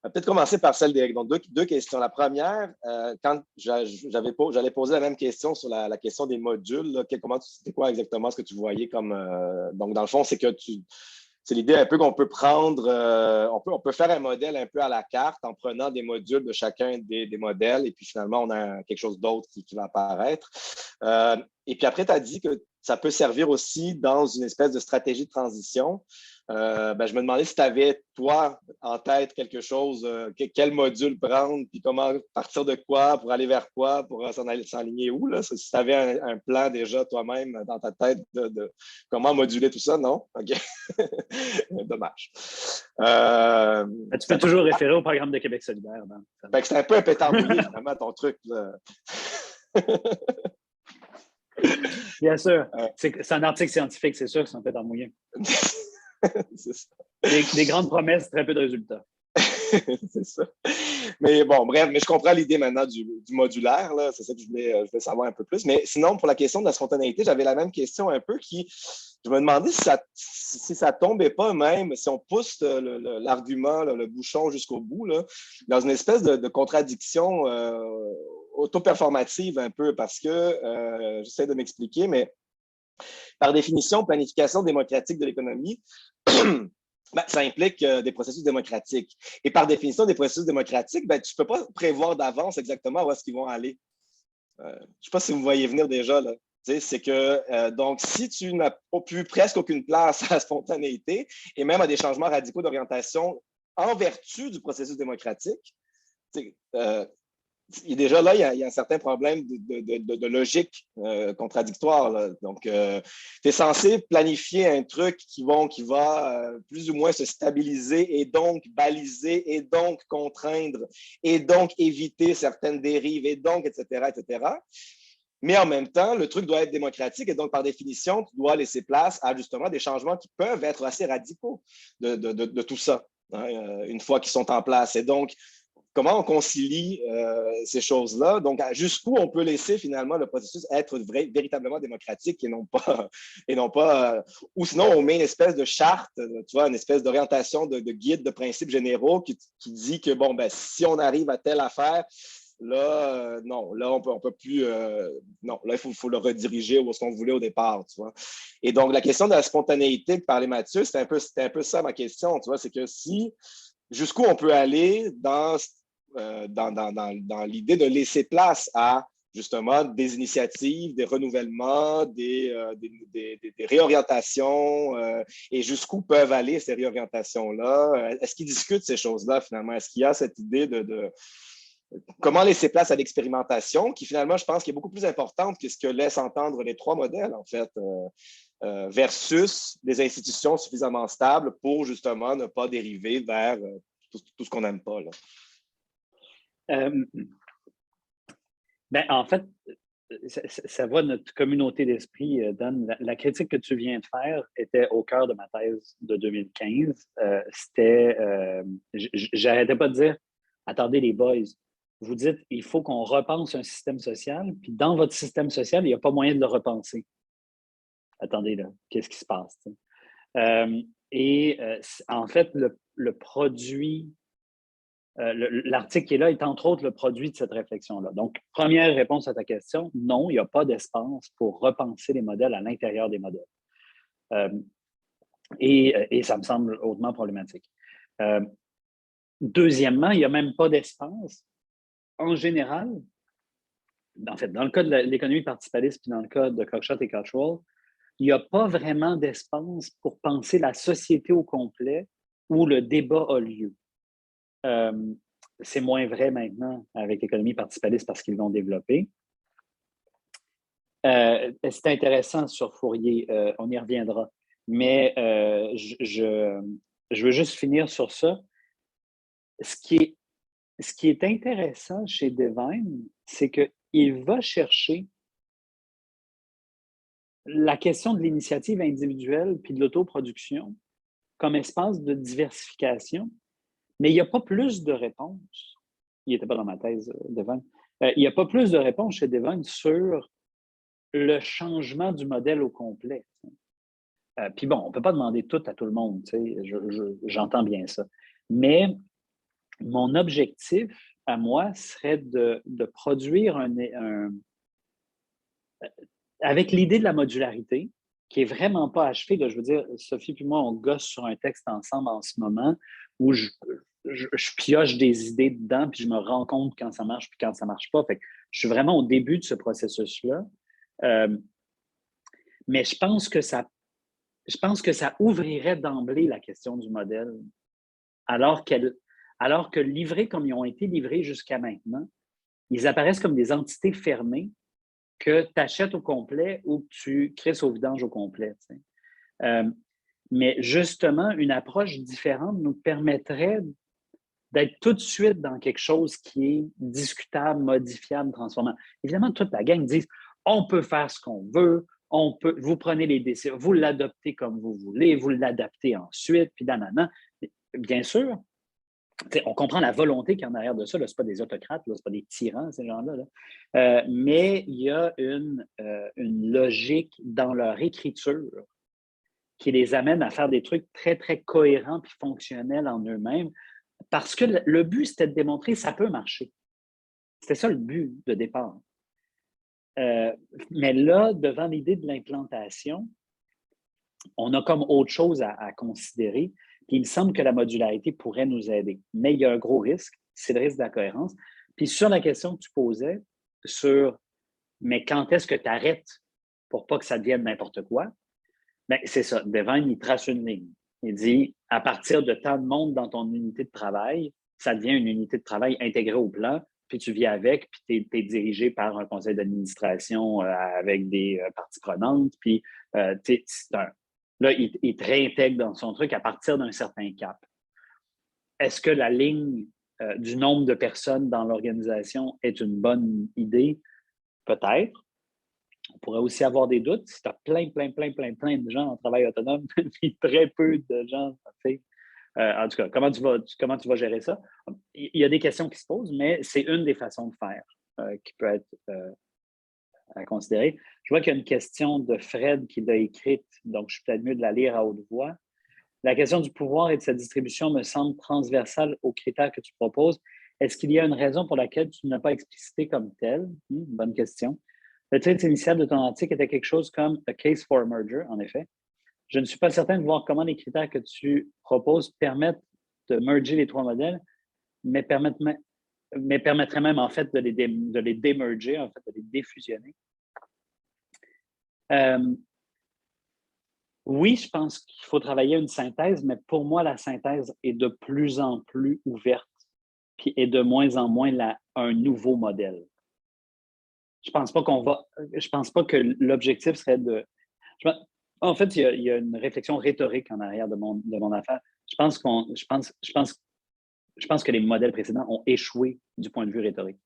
peut-être commencer par celle d'Éric. Donc, deux questions. La première, quand j'allais poser la même question sur la question des modules, c'était quoi exactement ce que tu voyais comme… donc, dans le fond, c'est que C'est l'idée un peu qu'on peut prendre, on peut faire un modèle un peu à la carte en prenant des modules de chacun des modèles et puis finalement, on a quelque chose d'autre qui va apparaître. Et puis après, tu as dit que ça peut servir aussi dans une espèce de stratégie de transition. Je me demandais si tu avais, toi, en tête quelque chose, quel module prendre, puis comment partir de quoi pour aller vers quoi, pour s'aligner où, là? Si tu avais un plan déjà toi-même dans ta tête de comment moduler tout ça, non? OK. Dommage. Tu peux toujours référer au programme de Québec solidaire. C'est un peu un pétard mouillé, finalement, ton truc. Là. Bien sûr. C'est un article scientifique, c'est sûr que c'est un pétard mouillé. C'est ça. Des grandes promesses, très peu de résultats. C'est ça. Mais bon, bref, mais je comprends l'idée maintenant du modulaire, là. C'est ça que je voulais savoir un peu plus. Mais sinon, pour la question de la spontanéité, j'avais la même question un peu je me demandais si ça tombait pas même, si on pousse l'argument, le bouchon jusqu'au bout, là, dans une espèce de contradiction auto-performative un peu, parce que, j'essaie de m'expliquer, mais par définition, planification démocratique de l'économie, ça implique des processus démocratiques. Et par définition, des processus démocratiques, tu ne peux pas prévoir d'avance exactement où est-ce qu'ils vont aller. Je ne sais pas si vous voyez venir déjà, là. C'est que, donc, si tu n'as plus presque aucune place à la spontanéité et même à des changements radicaux d'orientation en vertu du processus démocratique, déjà là, il y a un certain problème de logique contradictoire, là. Donc, tu es censé planifier un truc qui va plus ou moins se stabiliser et donc baliser et donc contraindre et donc éviter certaines dérives et donc, etc., etc. Mais en même temps, le truc doit être démocratique et donc, par définition, tu dois laisser place à justement des changements qui peuvent être assez radicaux de tout ça, hein, une fois qu'ils sont en place. Et donc, comment on concilie ces choses-là? Donc, jusqu'où on peut laisser finalement le processus être véritablement démocratique et non pas ou sinon on met une espèce de charte, tu vois, une espèce d'orientation de guide de principes généraux qui dit que, bon, si on arrive à telle affaire, là, non, là, on peut plus, non, là, il faut le rediriger où est-ce qu'on voulait au départ, tu vois. Et donc, la question de la spontanéité que parlait Mathieu, c'était un peu ça ma question, tu vois, c'est que jusqu'où on peut aller dans l'idée de laisser place à justement des initiatives, des renouvellements, des réorientations et jusqu'où peuvent aller ces réorientations-là. Est-ce qu'ils discutent ces choses-là finalement? Est-ce qu'il y a cette idée de comment laisser place à l'expérimentation qui finalement, je pense, qui est beaucoup plus importante que ce que laissent entendre les trois modèles en fait, versus des institutions suffisamment stables pour justement ne pas dériver vers tout ce qu'on n'aime pas, là. En fait, ça va notre communauté d'esprit, Dan. La critique que tu viens de faire était au cœur de ma thèse de 2015. J'arrêtais pas de dire, attendez les boys, vous dites, il faut qu'on repense un système social, puis dans votre système social, il n'y a pas moyen de le repenser. Attendez là, qu'est-ce qui se passe? En fait, le produit l'article qui est là est entre autres le produit de cette réflexion-là. Donc, première réponse à ta question, non, il n'y a pas d'espace pour repenser les modèles à l'intérieur des modèles. Et ça me semble hautement problématique. Deuxièmement, il n'y a même pas d'espace. En général, en fait, dans le cas de l'économie participative puis dans le cas de Cockshott et Cottrell, il n'y a pas vraiment d'espace pour penser la société au complet où le débat a lieu. C'est moins vrai maintenant avec l'économie participative parce qu'ils l'ont développé. C'est intéressant sur Fourier, on y reviendra. Mais je veux juste finir sur ça. Ce qui est intéressant chez Devine, c'est qu'il va chercher la question de l'initiative individuelle puis de l'autoproduction comme espace de diversification. Mais il n'y a pas plus de réponses. Il n'était pas dans ma thèse, Devine. Il n'y a pas plus de réponses chez Devine sur le changement du modèle au complet. Puis bon, on ne peut pas demander tout à tout le monde, j'entends bien ça. Mais mon objectif à moi serait de produire avec l'idée de la modularité, qui est vraiment pas achevé. Là. Je veux dire, Sophie puis moi, on gosse sur un texte ensemble en ce moment où je pioche des idées dedans, puis je me rends compte quand ça marche puis quand ça marche pas. Fait que je suis vraiment au début de ce processus-là. Mais je pense que ça ouvrirait d'emblée la question du modèle, alors que livrés comme ils ont été livrés jusqu'à maintenant, ils apparaissent comme des entités fermées que tu achètes au complet ou que tu crées au vidange au complet. Mais justement, une approche différente nous permettrait d'être tout de suite dans quelque chose qui est discutable, modifiable, transformable. Évidemment, toute la gang dit on peut faire ce qu'on veut, vous prenez les décisions, vous l'adoptez comme vous voulez, vous l'adaptez ensuite, puis nanana. Bien sûr, on comprend la volonté qui est en arrière de ça. Ce ne sont pas des autocrates, ce ne sont pas des tyrans, ces gens-là. Là. Mais il y a une logique dans leur écriture qui les amène à faire des trucs très, très cohérents et fonctionnels en eux-mêmes. Parce que le but, c'était de démontrer que ça peut marcher. C'était ça le but de départ. Mais là, devant l'idée de l'implantation, on a comme autre chose à considérer. Puis il me semble que la modularité pourrait nous aider. Mais il y a un gros risque, c'est le risque de la cohérence. Puis sur la question que tu posais, mais quand est-ce que tu arrêtes pour pas que ça devienne n'importe quoi? Bien, c'est ça. Devine, il trace une ligne. Il dit, à partir de tant de monde dans ton unité de travail, ça devient une unité de travail intégrée au plan, puis tu vis avec, puis tu es dirigé par un conseil d'administration avec des parties prenantes, puis là, il te réintègre dans son truc à partir d'un certain cap. Est-ce que la ligne du nombre de personnes dans l'organisation est une bonne idée? Peut-être. On pourrait aussi avoir des doutes si tu as plein de gens en travail autonome, puis très peu de gens. En tout cas, comment tu vas gérer ça? Il y a des questions qui se posent, mais c'est une des façons de faire qui peut être à considérer. Je vois qu'il y a une question de Fred qui l'a écrite, donc je suis peut-être mieux de la lire à haute voix. La question du pouvoir et de sa distribution me semble transversale aux critères que tu proposes. Est-ce qu'il y a une raison pour laquelle tu ne l'as pas explicité comme telle? Bonne question. Le titre initial de ton article était quelque chose comme « A case for a merger », en effet. Je ne suis pas certain de voir comment les critères que tu proposes permettent de merger les trois modèles, mais permettraient même, en fait, de les démerger, en fait, de les défusionner. Oui, je pense qu'il faut travailler une synthèse, mais pour moi, la synthèse est de plus en plus ouverte, puis est de moins en moins un nouveau modèle. Je pense pas que l'objectif serait de. En fait, il y a une réflexion rhétorique en arrière de mon affaire. Je pense que les modèles précédents ont échoué du point de vue rhétorique.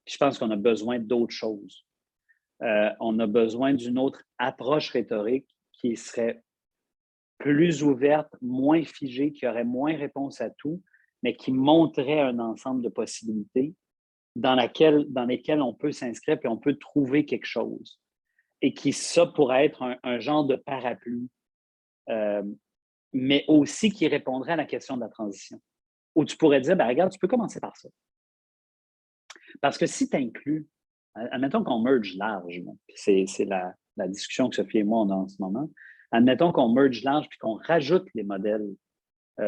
Puis je pense qu'on a besoin d'autres choses. On a besoin d'une autre approche rhétorique qui serait plus ouverte, moins figée, qui aurait moins réponse à tout, mais qui montrait un ensemble de possibilités dans lesquelles on peut s'inscrire et on peut trouver quelque chose. Et qui, ça, pourrait être un genre de parapluie, mais aussi qui répondrait à la question de la transition. Où tu pourrais dire, ben, regarde, tu peux commencer par ça. Parce que si tu inclus, admettons qu'on merge large, c'est la discussion que Sophie et moi on a en ce moment, admettons qu'on merge large puis qu'on rajoute les modèles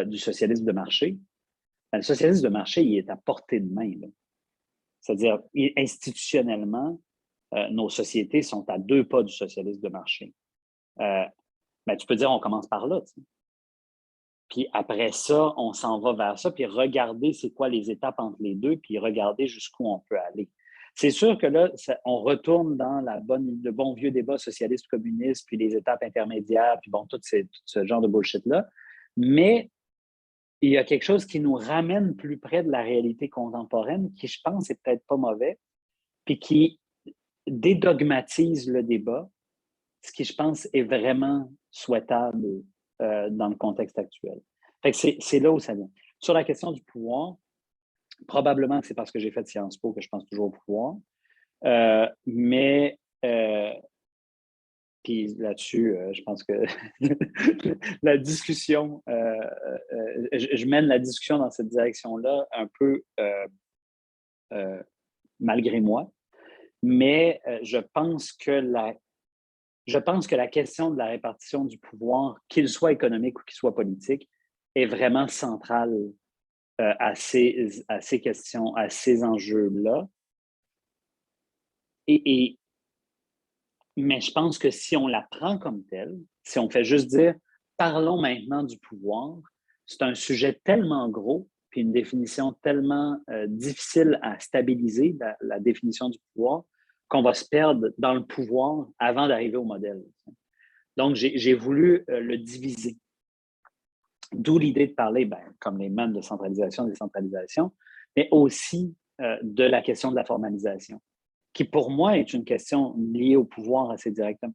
du socialisme de marché, ben, le socialisme de marché, il est à portée de main. C'est-à-dire, institutionnellement, nos sociétés sont à 2 pas du socialisme de marché. Ben, tu peux dire, on commence par là. T'sais. Puis après ça, on s'en va vers ça, puis regarder c'est quoi les étapes entre les deux, puis regarder jusqu'où on peut aller. C'est sûr que là, on retourne dans le bon vieux débat socialiste-communiste, puis les étapes intermédiaires, puis bon, tout ce genre de bullshit-là. Mais il y a quelque chose qui nous ramène plus près de la réalité contemporaine, qui, je pense, est peut-être pas mauvais, puis qui dédogmatise le débat, ce qui, je pense, est vraiment souhaitable dans le contexte actuel. Fait que c'est là où ça vient. Sur la question du pouvoir, probablement que c'est parce que j'ai fait Sciences Po que je pense toujours au pouvoir, mais puis là-dessus, je pense que la discussion, je mène la discussion dans cette direction-là un peu malgré moi, mais je pense que je pense que la question de la répartition du pouvoir, qu'il soit économique ou qu'il soit politique, est vraiment centrale à ces questions, à ces enjeux-là. Mais je pense que si on la prend comme telle, si on fait juste dire « parlons maintenant du pouvoir », c'est un sujet tellement gros, puis une définition tellement difficile à stabiliser, la définition du pouvoir, qu'on va se perdre dans le pouvoir avant d'arriver au modèle. Donc, j'ai voulu le diviser. D'où l'idée de parler, comme les man de centralisation, décentralisation, mais aussi de la question de la formalisation, qui pour moi est une question liée au pouvoir assez directement.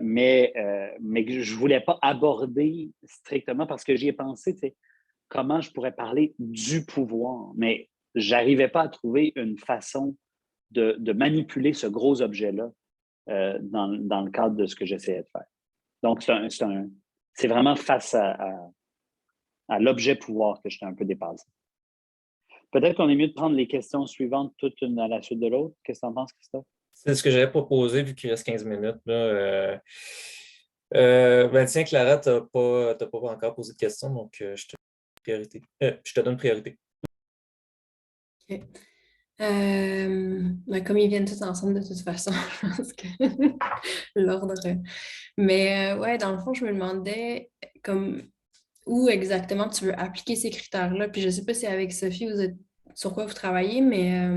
Mais je ne voulais pas aborder strictement parce que j'y ai pensé, comment je pourrais parler du pouvoir, mais je n'arrivais pas à trouver une façon de manipuler ce gros objet-là dans le cadre de ce que j'essayais de faire. Donc, c'est vraiment face à l'objet pouvoir que j'étais un peu dépassé. Peut-être qu'on est mieux de prendre les questions suivantes toutes une à la suite de l'autre. Qu'est-ce que tu en penses, Christophe? C'est ce que j'avais proposé vu qu'il reste 15 minutes. Là, tiens, Clara, tu n'as pas encore posé de questions, donc je te donne priorité. OK. Comme ils viennent tous ensemble de toute façon, je pense que l'ordre. Mais ouais, dans le fond, je me demandais comme où exactement tu veux appliquer ces critères-là. Puis je ne sais pas si avec Sophie, sur quoi vous travaillez, mais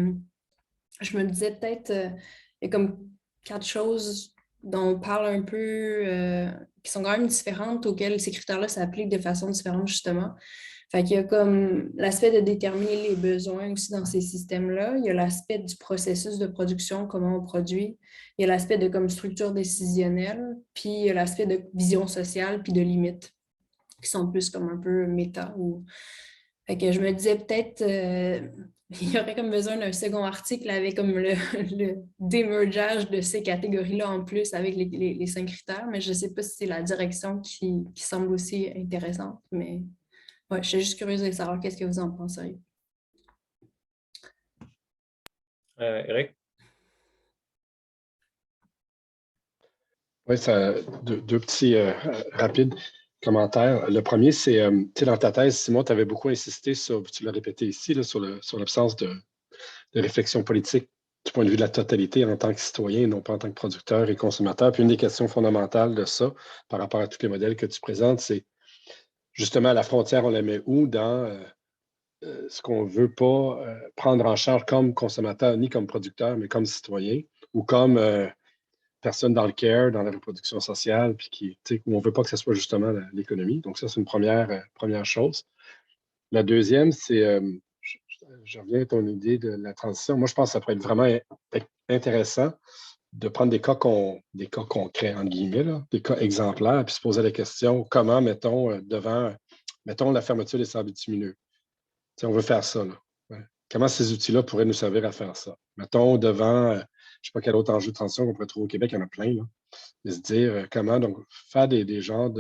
je me disais peut-être, il y a comme 4 choses dont on parle un peu, qui sont quand même différentes, auxquelles ces critères-là s'appliquent de façon différente, justement. Fait qu'il y a comme l'aspect de déterminer les besoins aussi dans ces systèmes-là. Il y a l'aspect du processus de production, comment on produit. Il y a l'aspect de comme structure décisionnelle, puis il y a l'aspect de vision sociale, puis de limites, qui sont plus comme un peu méta. Fait que je me disais peut-être il y aurait comme besoin d'un second article avec comme le démergeage de ces catégories-là en plus avec les 5 critères, mais je ne sais pas si c'est la direction qui semble aussi intéressante, mais ouais, je suis juste curieuse de savoir qu'est-ce que vous en pensez. Eric? Oui, deux petits rapides commentaires. Le premier, c'est, dans ta thèse, Simon, tu avais beaucoup insisté sur, tu l'as répété ici, là, sur l'absence de réflexion politique du point de vue de la totalité en tant que citoyen, non pas en tant que producteur et consommateur. Puis une des questions fondamentales de ça, par rapport à tous les modèles que tu présentes, c'est justement la frontière, on la met où dans ce qu'on ne veut pas prendre en charge comme consommateur, ni comme producteur, mais comme citoyen, ou comme personne dans le care, dans la reproduction sociale, puis où on ne veut pas que ce soit justement l'économie. Donc ça, c'est une première chose. La deuxième, c'est je reviens à ton idée de la transition. Moi, je pense que ça pourrait être vraiment intéressant de prendre des cas concrets, entre guillemets, là, des cas exemplaires, puis se poser la question, comment, mettons, mettons la fermeture des sables bitumineux. On veut faire ça, là. Ouais. Comment ces outils-là pourraient nous servir à faire ça? Mettons, devant, je ne sais pas quel autre enjeu de transition qu'on pourrait trouver au Québec, il y en a plein, là. De se dire comment, donc, faire des genres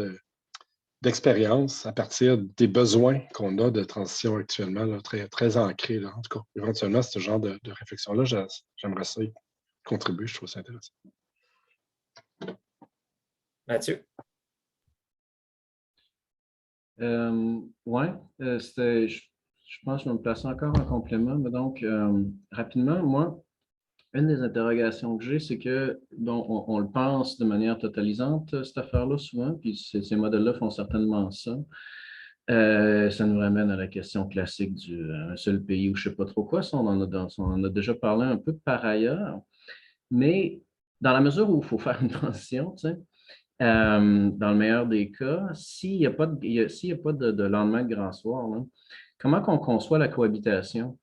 d'expérience à partir des besoins qu'on a de transition actuellement, là, très, très ancrés. Là. En tout cas, éventuellement, ce genre de réflexion-là, j'aimerais ça y contribuer. Je trouve ça intéressant. Mathieu? Oui, je pense que je vais me placer encore en complément. Mais donc, rapidement, moi, une des interrogations que j'ai, c'est que on le pense de manière totalisante, cette affaire-là, souvent, puis ces modèles-là font certainement ça. Ça nous ramène à la question classique du un seul pays ou je ne sais pas trop quoi. Ça, on en a déjà parlé un peu par ailleurs. Mais dans la mesure où il faut faire une transition, tu sais, dans le meilleur des cas, s'il n'y a pas de lendemain de grand soir, là, comment qu'on conçoit la cohabitation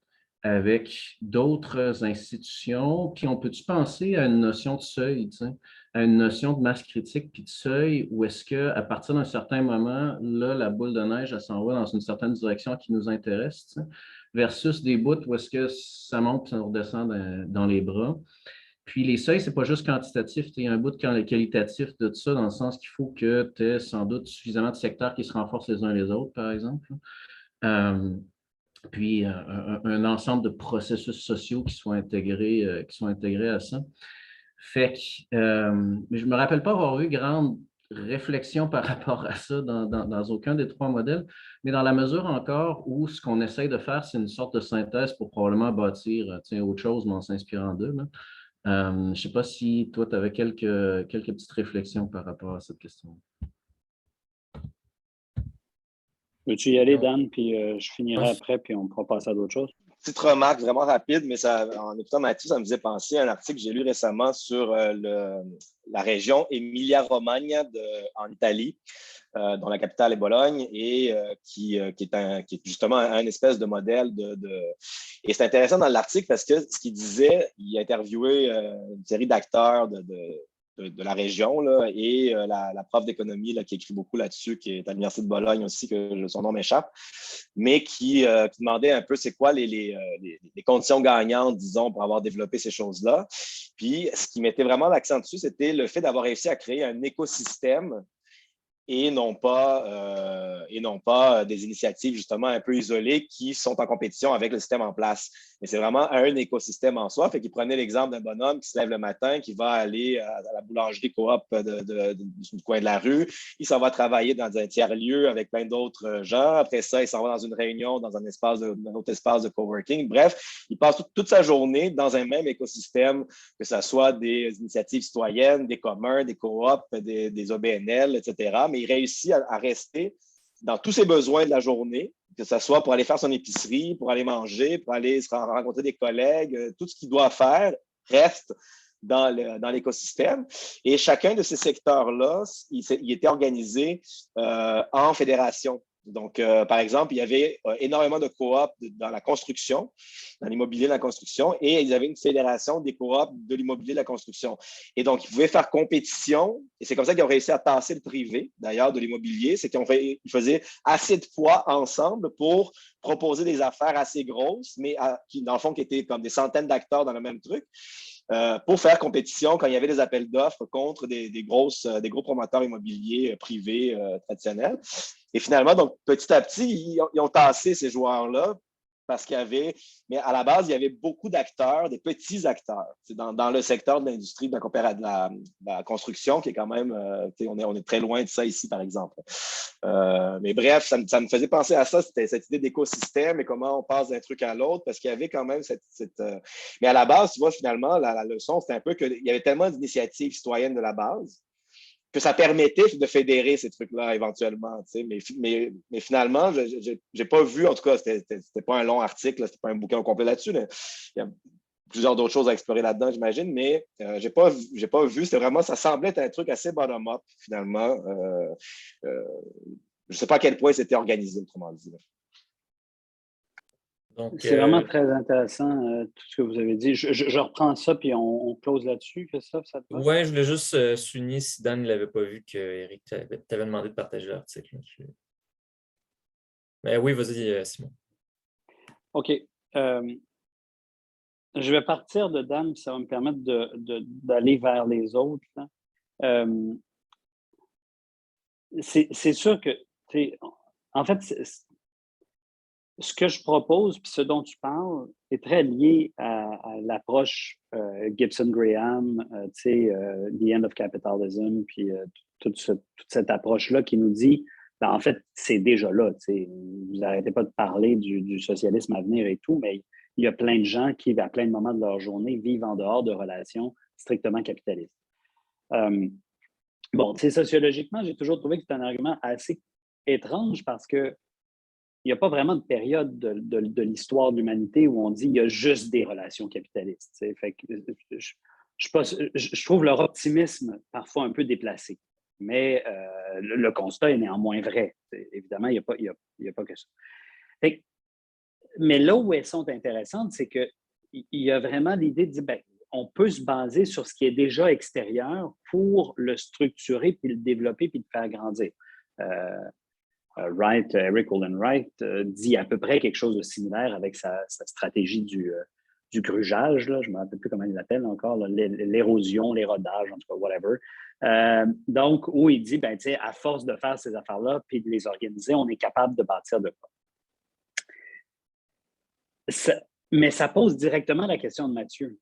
avec d'autres institutions? Puis on peut-tu penser à une notion de seuil, tu sais, à une notion de masse critique puis de seuil, ou est-ce qu'à partir d'un certain moment, là, la boule de neige, elle s'en va dans une certaine direction qui nous intéresse, tu sais, versus des bouts où est-ce que ça monte et ça redescend dans les bras? Puis les seuils, ce n'est pas juste quantitatif, il y a un bout de qualitatif de tout ça, dans le sens qu'il faut que tu aies sans doute suffisamment de secteurs qui se renforcent les uns les autres, par exemple. Puis un ensemble de processus sociaux qui sont intégrés à ça. Fait que je ne me rappelle pas avoir eu grande réflexion par rapport à ça dans aucun des trois modèles, mais dans la mesure encore où ce qu'on essaye de faire, c'est une sorte de synthèse pour probablement bâtir autre chose, mais en s'inspirant d'eux. Je ne sais pas si toi, tu avais quelques petites réflexions par rapport à cette question. Veux-tu y aller, Dan, puis je finirai après, puis on pourra passer à d'autres choses? Petite remarque vraiment rapide, mais ça, en écoutant Mathieu, ça me faisait penser à un article que j'ai lu récemment sur la région Emilia-Romagna en Italie, dont la capitale est Bologne, et qui est justement un espèce de modèle Et c'est intéressant dans l'article parce que ce qu'il disait, il a interviewé une série d'acteurs de la région là, et la prof d'économie qui écrit beaucoup là-dessus, qui est à l'Université de Bologne aussi, que son nom m'échappe, mais qui demandait un peu c'est quoi les conditions gagnantes, disons, pour avoir développé ces choses-là. Puis, ce qui mettait vraiment l'accent dessus, c'était le fait d'avoir réussi à créer un écosystème et non pas des initiatives justement un peu isolées qui sont en compétition avec le système en place. Mais c'est vraiment un écosystème en soi. Fait qu'il prenait l'exemple d'un bonhomme qui se lève le matin, qui va aller à la boulangerie coop du coin de la rue. Il s'en va travailler dans un tiers-lieu avec plein d'autres gens. Après ça, il s'en va dans une réunion, dans un autre espace de coworking. Bref, il passe toute sa journée dans un même écosystème, que ce soit des initiatives citoyennes, des communs, des coops, des OBNL, etc. Mais il réussit à rester dans tous ses besoins de la journée, que ce soit pour aller faire son épicerie, pour aller manger, pour aller rencontrer des collègues, tout ce qu'il doit faire reste dans l'écosystème. Et chacun de ces secteurs-là, il était organisé en fédération. Donc, par exemple, il y avait énormément de coops dans la construction, dans l'immobilier de la construction, et ils avaient une fédération des coops de l'immobilier de la construction. Et donc, ils pouvaient faire compétition, et c'est comme ça qu'ils ont réussi à tasser le privé, d'ailleurs, de l'immobilier, c'est qu'ils faisaient assez de poids ensemble pour proposer des affaires assez grosses, mais qui, dans le fond, qui étaient comme des centaines d'acteurs dans le même truc. Pour faire compétition quand il y avait des appels d'offres contre des gros promoteurs immobiliers privés traditionnels. Et finalement, donc, petit à petit, ils ont tassé ces joueurs-là parce qu'il y avait, mais à la base, il y avait beaucoup d'acteurs, des petits acteurs. Dans le secteur de l'industrie de la construction, qui est quand même, on est très loin de ça ici, par exemple. Mais bref, ça me faisait penser à ça, c'était cette idée d'écosystème et comment on passe d'un truc à l'autre, parce qu'il y avait quand même Mais à la base, tu vois, finalement, la leçon, c'était un peu qu'il y avait tellement d'initiatives citoyennes de la base que ça permettait de fédérer ces trucs-là éventuellement. Mais finalement, je n'ai pas vu, en tout cas, c'était pas un long article, c'était pas un bouquin au complet là-dessus. Il y a plusieurs d'autres choses à explorer là-dedans, j'imagine, mais j'ai pas vu, c'était vraiment, ça semblait être un truc assez bottom-up, finalement. Je ne sais pas à quel point c'était organisé, autrement dit. C'est vraiment très intéressant, tout ce que vous avez dit. Je reprends ça, puis on close là-dessus, Christophe, ça te va? Oui, je voulais juste souligner, si Dan ne l'avait pas vu, que Eric t'avait demandé de partager l'article. Mais oui, vas-y, Simon. OK. Je vais partir de Dan, puis ça va me permettre d'aller vers les autres. C'est sûr que, en fait, ce que je propose, puis ce dont tu parles, est très lié à l'approche Gibson-Graham, The End of Capitalism, puis toute cette approche-là qui nous dit, en fait, c'est déjà là. Vous n'arrêtez pas de parler du socialisme à venir et tout, mais il y a plein de gens qui, à plein de moments de leur journée, vivent en dehors de relations strictement capitalistes. Sociologiquement, j'ai toujours trouvé que c'est un argument assez étrange parce que il n'y a pas vraiment de période de l'histoire de l'humanité où on dit qu'il y a juste des relations capitalistes. Fait que, je trouve leur optimisme parfois un peu déplacé. Mais le constat est néanmoins vrai. Évidemment, il n'y a pas que ça. Mais là où elles sont intéressantes, c'est qu'il y a vraiment l'idée de dire on peut se baser sur ce qui est déjà extérieur pour le structurer, puis le développer, puis le faire grandir. Eric Olin Wright dit à peu près quelque chose de similaire avec sa stratégie du grugeage, là, je ne me rappelle plus comment il l'appelle encore, l'érosion, l'érodage, en tout cas, whatever. Donc, où il dit, à force de faire ces affaires-là puis de les organiser, on est capable de bâtir de quoi. Mais ça pose directement la question de Mathieu.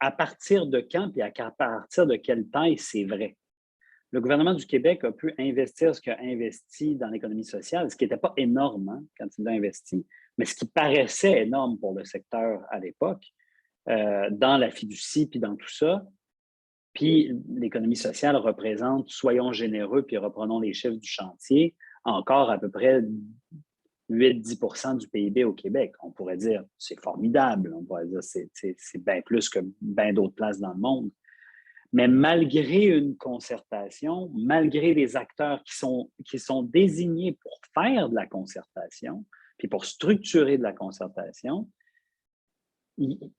à partir de quand et à partir de quelle taille c'est vrai. Le gouvernement du Québec a pu investir ce qu'il a investi dans l'économie sociale, ce qui n'était pas énorme hein, quand il l'a investi, mais ce qui paraissait énorme pour le secteur à l'époque, dans la fiducie puis dans tout ça. Puis l'économie sociale représente, soyons généreux, puis reprenons les chiffres du chantier, encore à peu près 8-10 % du PIB au Québec. On pourrait dire, c'est formidable, on pourrait dire, c'est bien plus que bien d'autres places dans le monde. Mais malgré une concertation, malgré les acteurs qui sont désignés pour faire de la concertation, puis pour structurer de la concertation, il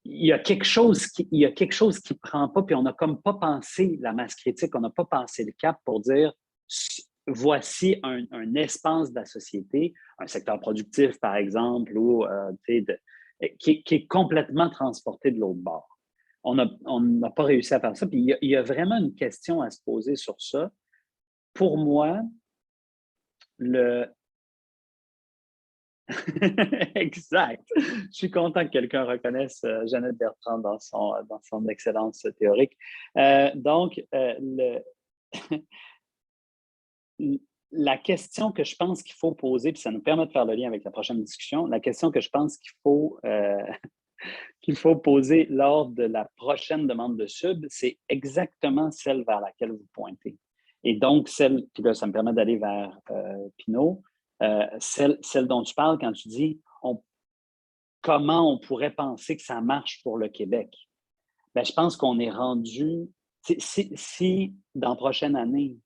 y a quelque chose qui ne prend pas, puis on n'a comme pas pensé la masse critique, on n'a pas pensé le cap pour dire voici un espace de la société, un secteur productif, par exemple, ou, qui est complètement transporté de l'autre bord. On n'a pas réussi à faire ça. Puis il y a vraiment une question à se poser sur ça. Pour moi, Exact. Je suis content que quelqu'un reconnaisse Jeannette Bertrand dans son excellence théorique. La question que je pense qu'il faut poser, puis ça nous permet de faire le lien avec la prochaine discussion, la question que je pense qu'il faut poser lors de la prochaine demande de sub, c'est exactement celle vers laquelle vous pointez. Et donc, puis là, ça me permet d'aller vers Pinault, celle dont tu parles quand tu dis comment on pourrait penser que ça marche pour le Québec. Bien, je pense qu'on est rendu, si dans la prochaine année,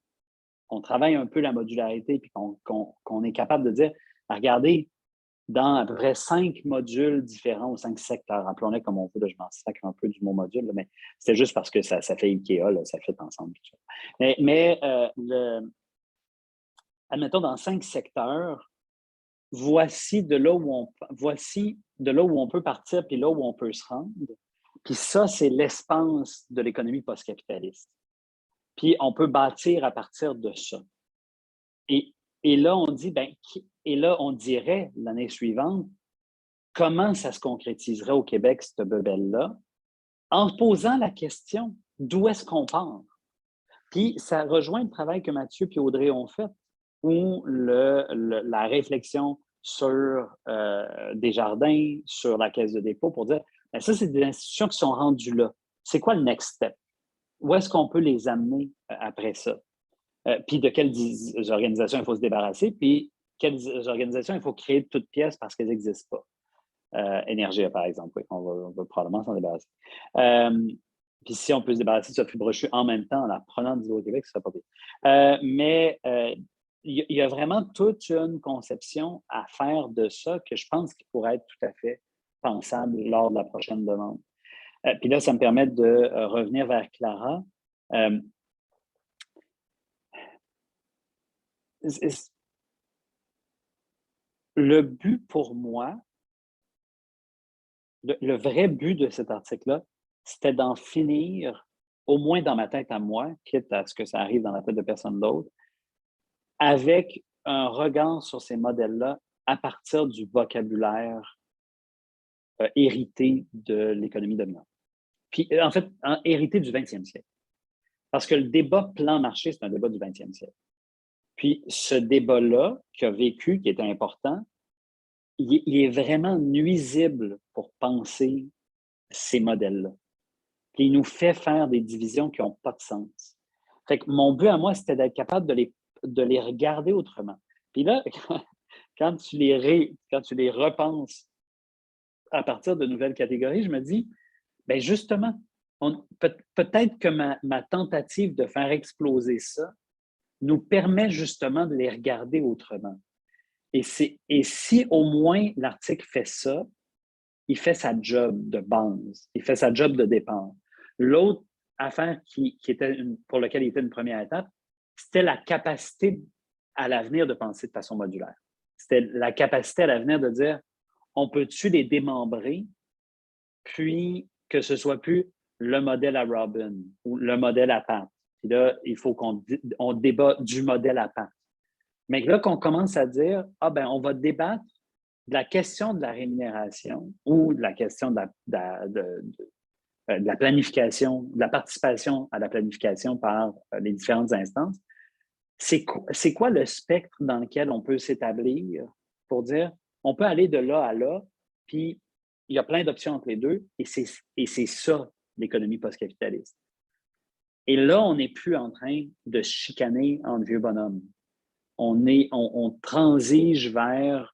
on travaille un peu la modularité puis qu'on est capable de dire, regardez, dans à peu près 5 modules différents ou 5 secteurs, appelons-les comme on veut, là, je m'en sacre un peu du mot module, là, mais c'est juste parce que ça fait IKEA, là, ça fait ensemble. Admettons, dans 5 secteurs, voici de là où on peut partir puis là où on peut se rendre. Puis ça, c'est l'espace de l'économie post-capitaliste. Puis on peut bâtir à partir de ça. Et là, on dit, on dirait l'année suivante, comment ça se concrétiserait au Québec, cette bebelle-là, en posant la question, d'où est-ce qu'on part? Puis ça rejoint le travail que Mathieu et Audrey ont fait, où la réflexion sur Desjardins, sur la Caisse de dépôt, pour dire, ça, c'est des institutions qui sont rendues là. C'est quoi le next step? Où est-ce qu'on peut les amener après ça? Puis de quelles organisations il faut se débarrasser, puis quelles organisations il faut créer de toutes pièces parce qu'elles n'existent pas. Énergie, par exemple, oui, on va probablement s'en débarrasser. Puis si on peut se débarrasser de Sophie Brochu en même temps en la prenant du Québec, ce serait pas pire. Mais il y a vraiment toute une conception à faire de ça que je pense qu'il pourrait être tout à fait pensable lors de la prochaine demande. Puis là, ça me permet de revenir vers Clara. Le but pour moi, le vrai but de cet article-là, c'était d'en finir, au moins dans ma tête à moi, quitte à ce que ça arrive dans la tête de personne d'autre, avec un regard sur ces modèles-là à partir du vocabulaire hérité de l'économie dominante. Puis, en fait, hérité du 20e siècle. Parce que le débat plan-marché, c'est un débat du 20e siècle. Puis, ce débat-là, qui était important, il est vraiment nuisible pour penser ces modèles-là. Puis, il nous fait faire des divisions qui n'ont pas de sens. Fait que mon but à moi, c'était d'être capable de les regarder autrement. Puis là, quand tu les repenses à partir de nouvelles catégories, je me dis, bien justement, peut-être que ma tentative de faire exploser ça nous permet justement de les regarder autrement. Et si au moins l'article fait ça, il fait sa job de base, il fait sa job de départ. L'autre affaire pour laquelle il était une première étape, c'était la capacité à l'avenir de penser de façon modulaire. C'était la capacité à l'avenir de dire, on peut-tu les démembrer, puis que ce soit plus le modèle à Robin ou le modèle à Pat. Puis là, il faut qu'on débat du modèle à Pat. Mais là, qu'on commence à dire, on va débattre de la question de la rémunération ou de la question de la planification, de la participation à la planification par les différentes instances. C'est quoi le spectre dans lequel on peut s'établir pour dire on peut aller de là à là, puis il y a plein d'options entre les deux, et c'est ça l'économie post-capitaliste. Et là, on n'est plus en train de se chicaner entre vieux bonhommes. On transige vers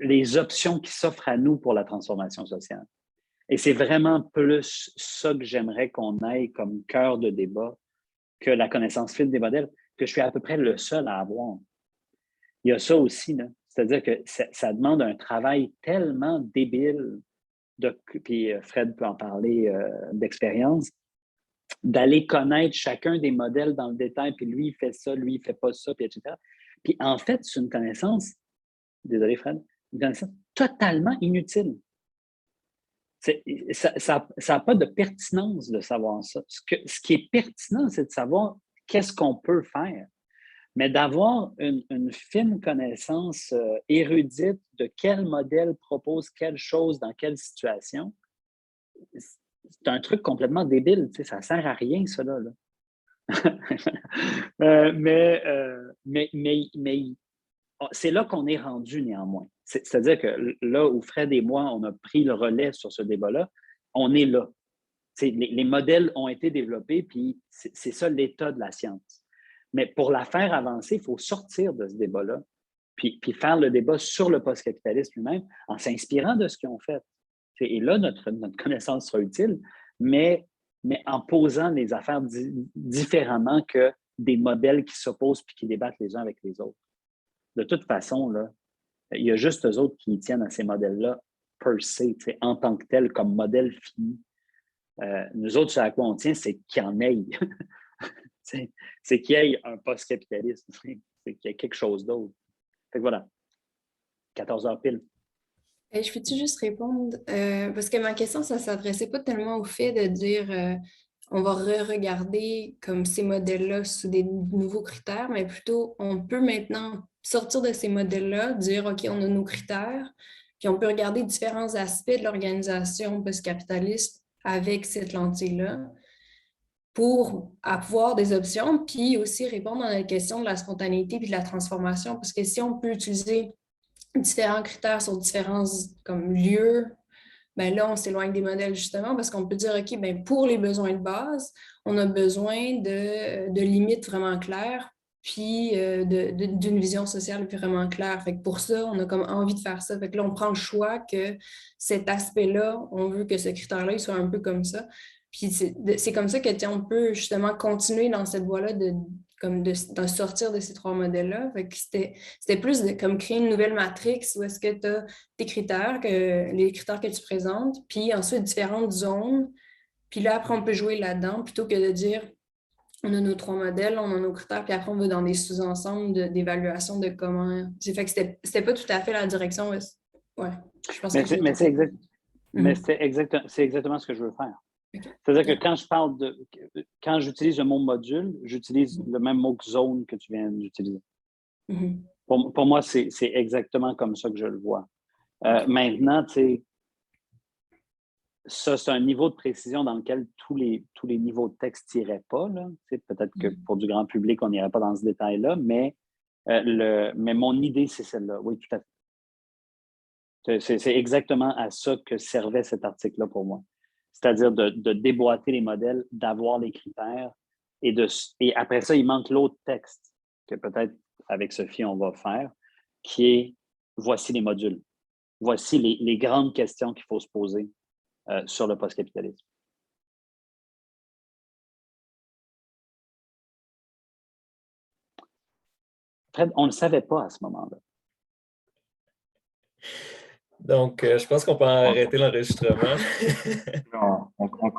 les options qui s'offrent à nous pour la transformation sociale. Et c'est vraiment plus ça que j'aimerais qu'on ait comme cœur de débat que la connaissance fine des modèles, que je suis à peu près le seul à avoir. Il y a ça aussi, là. C'est-à-dire que ça demande un travail tellement débile, puis Fred peut en parler d'expérience, d'aller connaître chacun des modèles dans le détail, puis lui, il fait ça, lui, il ne fait pas ça, puis etc. Puis en fait, c'est une connaissance, désolé Fred, une connaissance totalement inutile. Ça n'a pas de pertinence de savoir ça. Ce qui est pertinent, c'est de savoir qu'est-ce qu'on peut faire. Mais d'avoir une fine connaissance érudite de quel modèle propose quelle chose dans quelle situation, c'est un truc complètement débile. Tu sais, ça ne sert à rien, ça, là. Mais c'est là qu'on est rendu néanmoins. C'est-à-dire que là où Fred et moi, on a pris le relais sur ce débat-là, on est là. Les modèles ont été développés, puis c'est ça l'état de la science. Mais pour la faire avancer, il faut sortir de ce débat-là, puis faire le débat sur le post-capitalisme lui-même en s'inspirant de ce qu'ils ont fait. Et là, notre connaissance sera utile, mais en posant les affaires différemment que des modèles qui s'opposent puis qui débattent les uns avec les autres. De toute façon, là, il y a juste eux autres qui tiennent à ces modèles-là per se, en tant que tels, comme modèle fini. Nous autres, ce à quoi on tient, c'est qu'il y en ait. C'est qu'il y ait un post-capitalisme, c'est qu'il y ait quelque chose d'autre. Fait que voilà, 14 heures pile. Je peux-tu juste répondre? Parce que ma question, ça ne s'adressait pas tellement au fait de dire on va re-regarder comme ces modèles-là sous des nouveaux critères, mais plutôt on peut maintenant sortir de ces modèles-là, dire OK, on a nos critères, puis on peut regarder différents aspects de l'organisation post-capitaliste avec cette lentille-là pour avoir des options, puis aussi répondre à la question de la spontanéité puis de la transformation. Parce que si on peut utiliser différents critères sur différents comme, lieux, ben là, on s'éloigne des modèles justement parce qu'on peut dire, OK, ben pour les besoins de base, on a besoin de limites vraiment claires, puis d'une vision sociale vraiment claire. Fait que pour ça, on a comme envie de faire ça. Fait que là, on prend le choix que cet aspect-là, on veut que ce critère-là, il soit un peu comme ça. Puis c'est comme ça que on peut justement continuer dans cette voie-là de sortir de ces trois modèles-là. C'était plus de comme créer une nouvelle matrix où est-ce que tu as tes critères, les critères que tu présentes, puis ensuite différentes zones. Puis là, après, on peut jouer là-dedans plutôt que de dire on a nos trois modèles, on a nos critères, puis après, on va dans des sous-ensembles d'évaluation de comment. Fait que c'était pas tout à fait la direction. Ouais, je pense que c'est exactement ce que je veux faire. Okay. C'est-à-dire que quand j'utilise le mot module, j'utilise le même mot que zone que tu viens d'utiliser. Mm-hmm. Pour moi, c'est exactement comme ça que je le vois. Maintenant, tu sais, ça, c'est un niveau de précision dans lequel tous les niveaux de texte n'iraient pas. Peut-être que pour du grand public, on n'irait pas dans ce détail-là, mais mon idée, c'est celle-là. Oui, tout à fait. C'est exactement à ça que servait cet article-là pour moi. C'est-à-dire de déboîter les modèles, d'avoir les critères, et après ça, il manque l'autre texte que peut-être avec Sophie, on va faire, qui est voici les modules. Voici les grandes questions qu'il faut se poser sur le post-capitalisme. Fred, on ne le savait pas à ce moment-là. Donc, je pense qu'on peut arrêter l'enregistrement.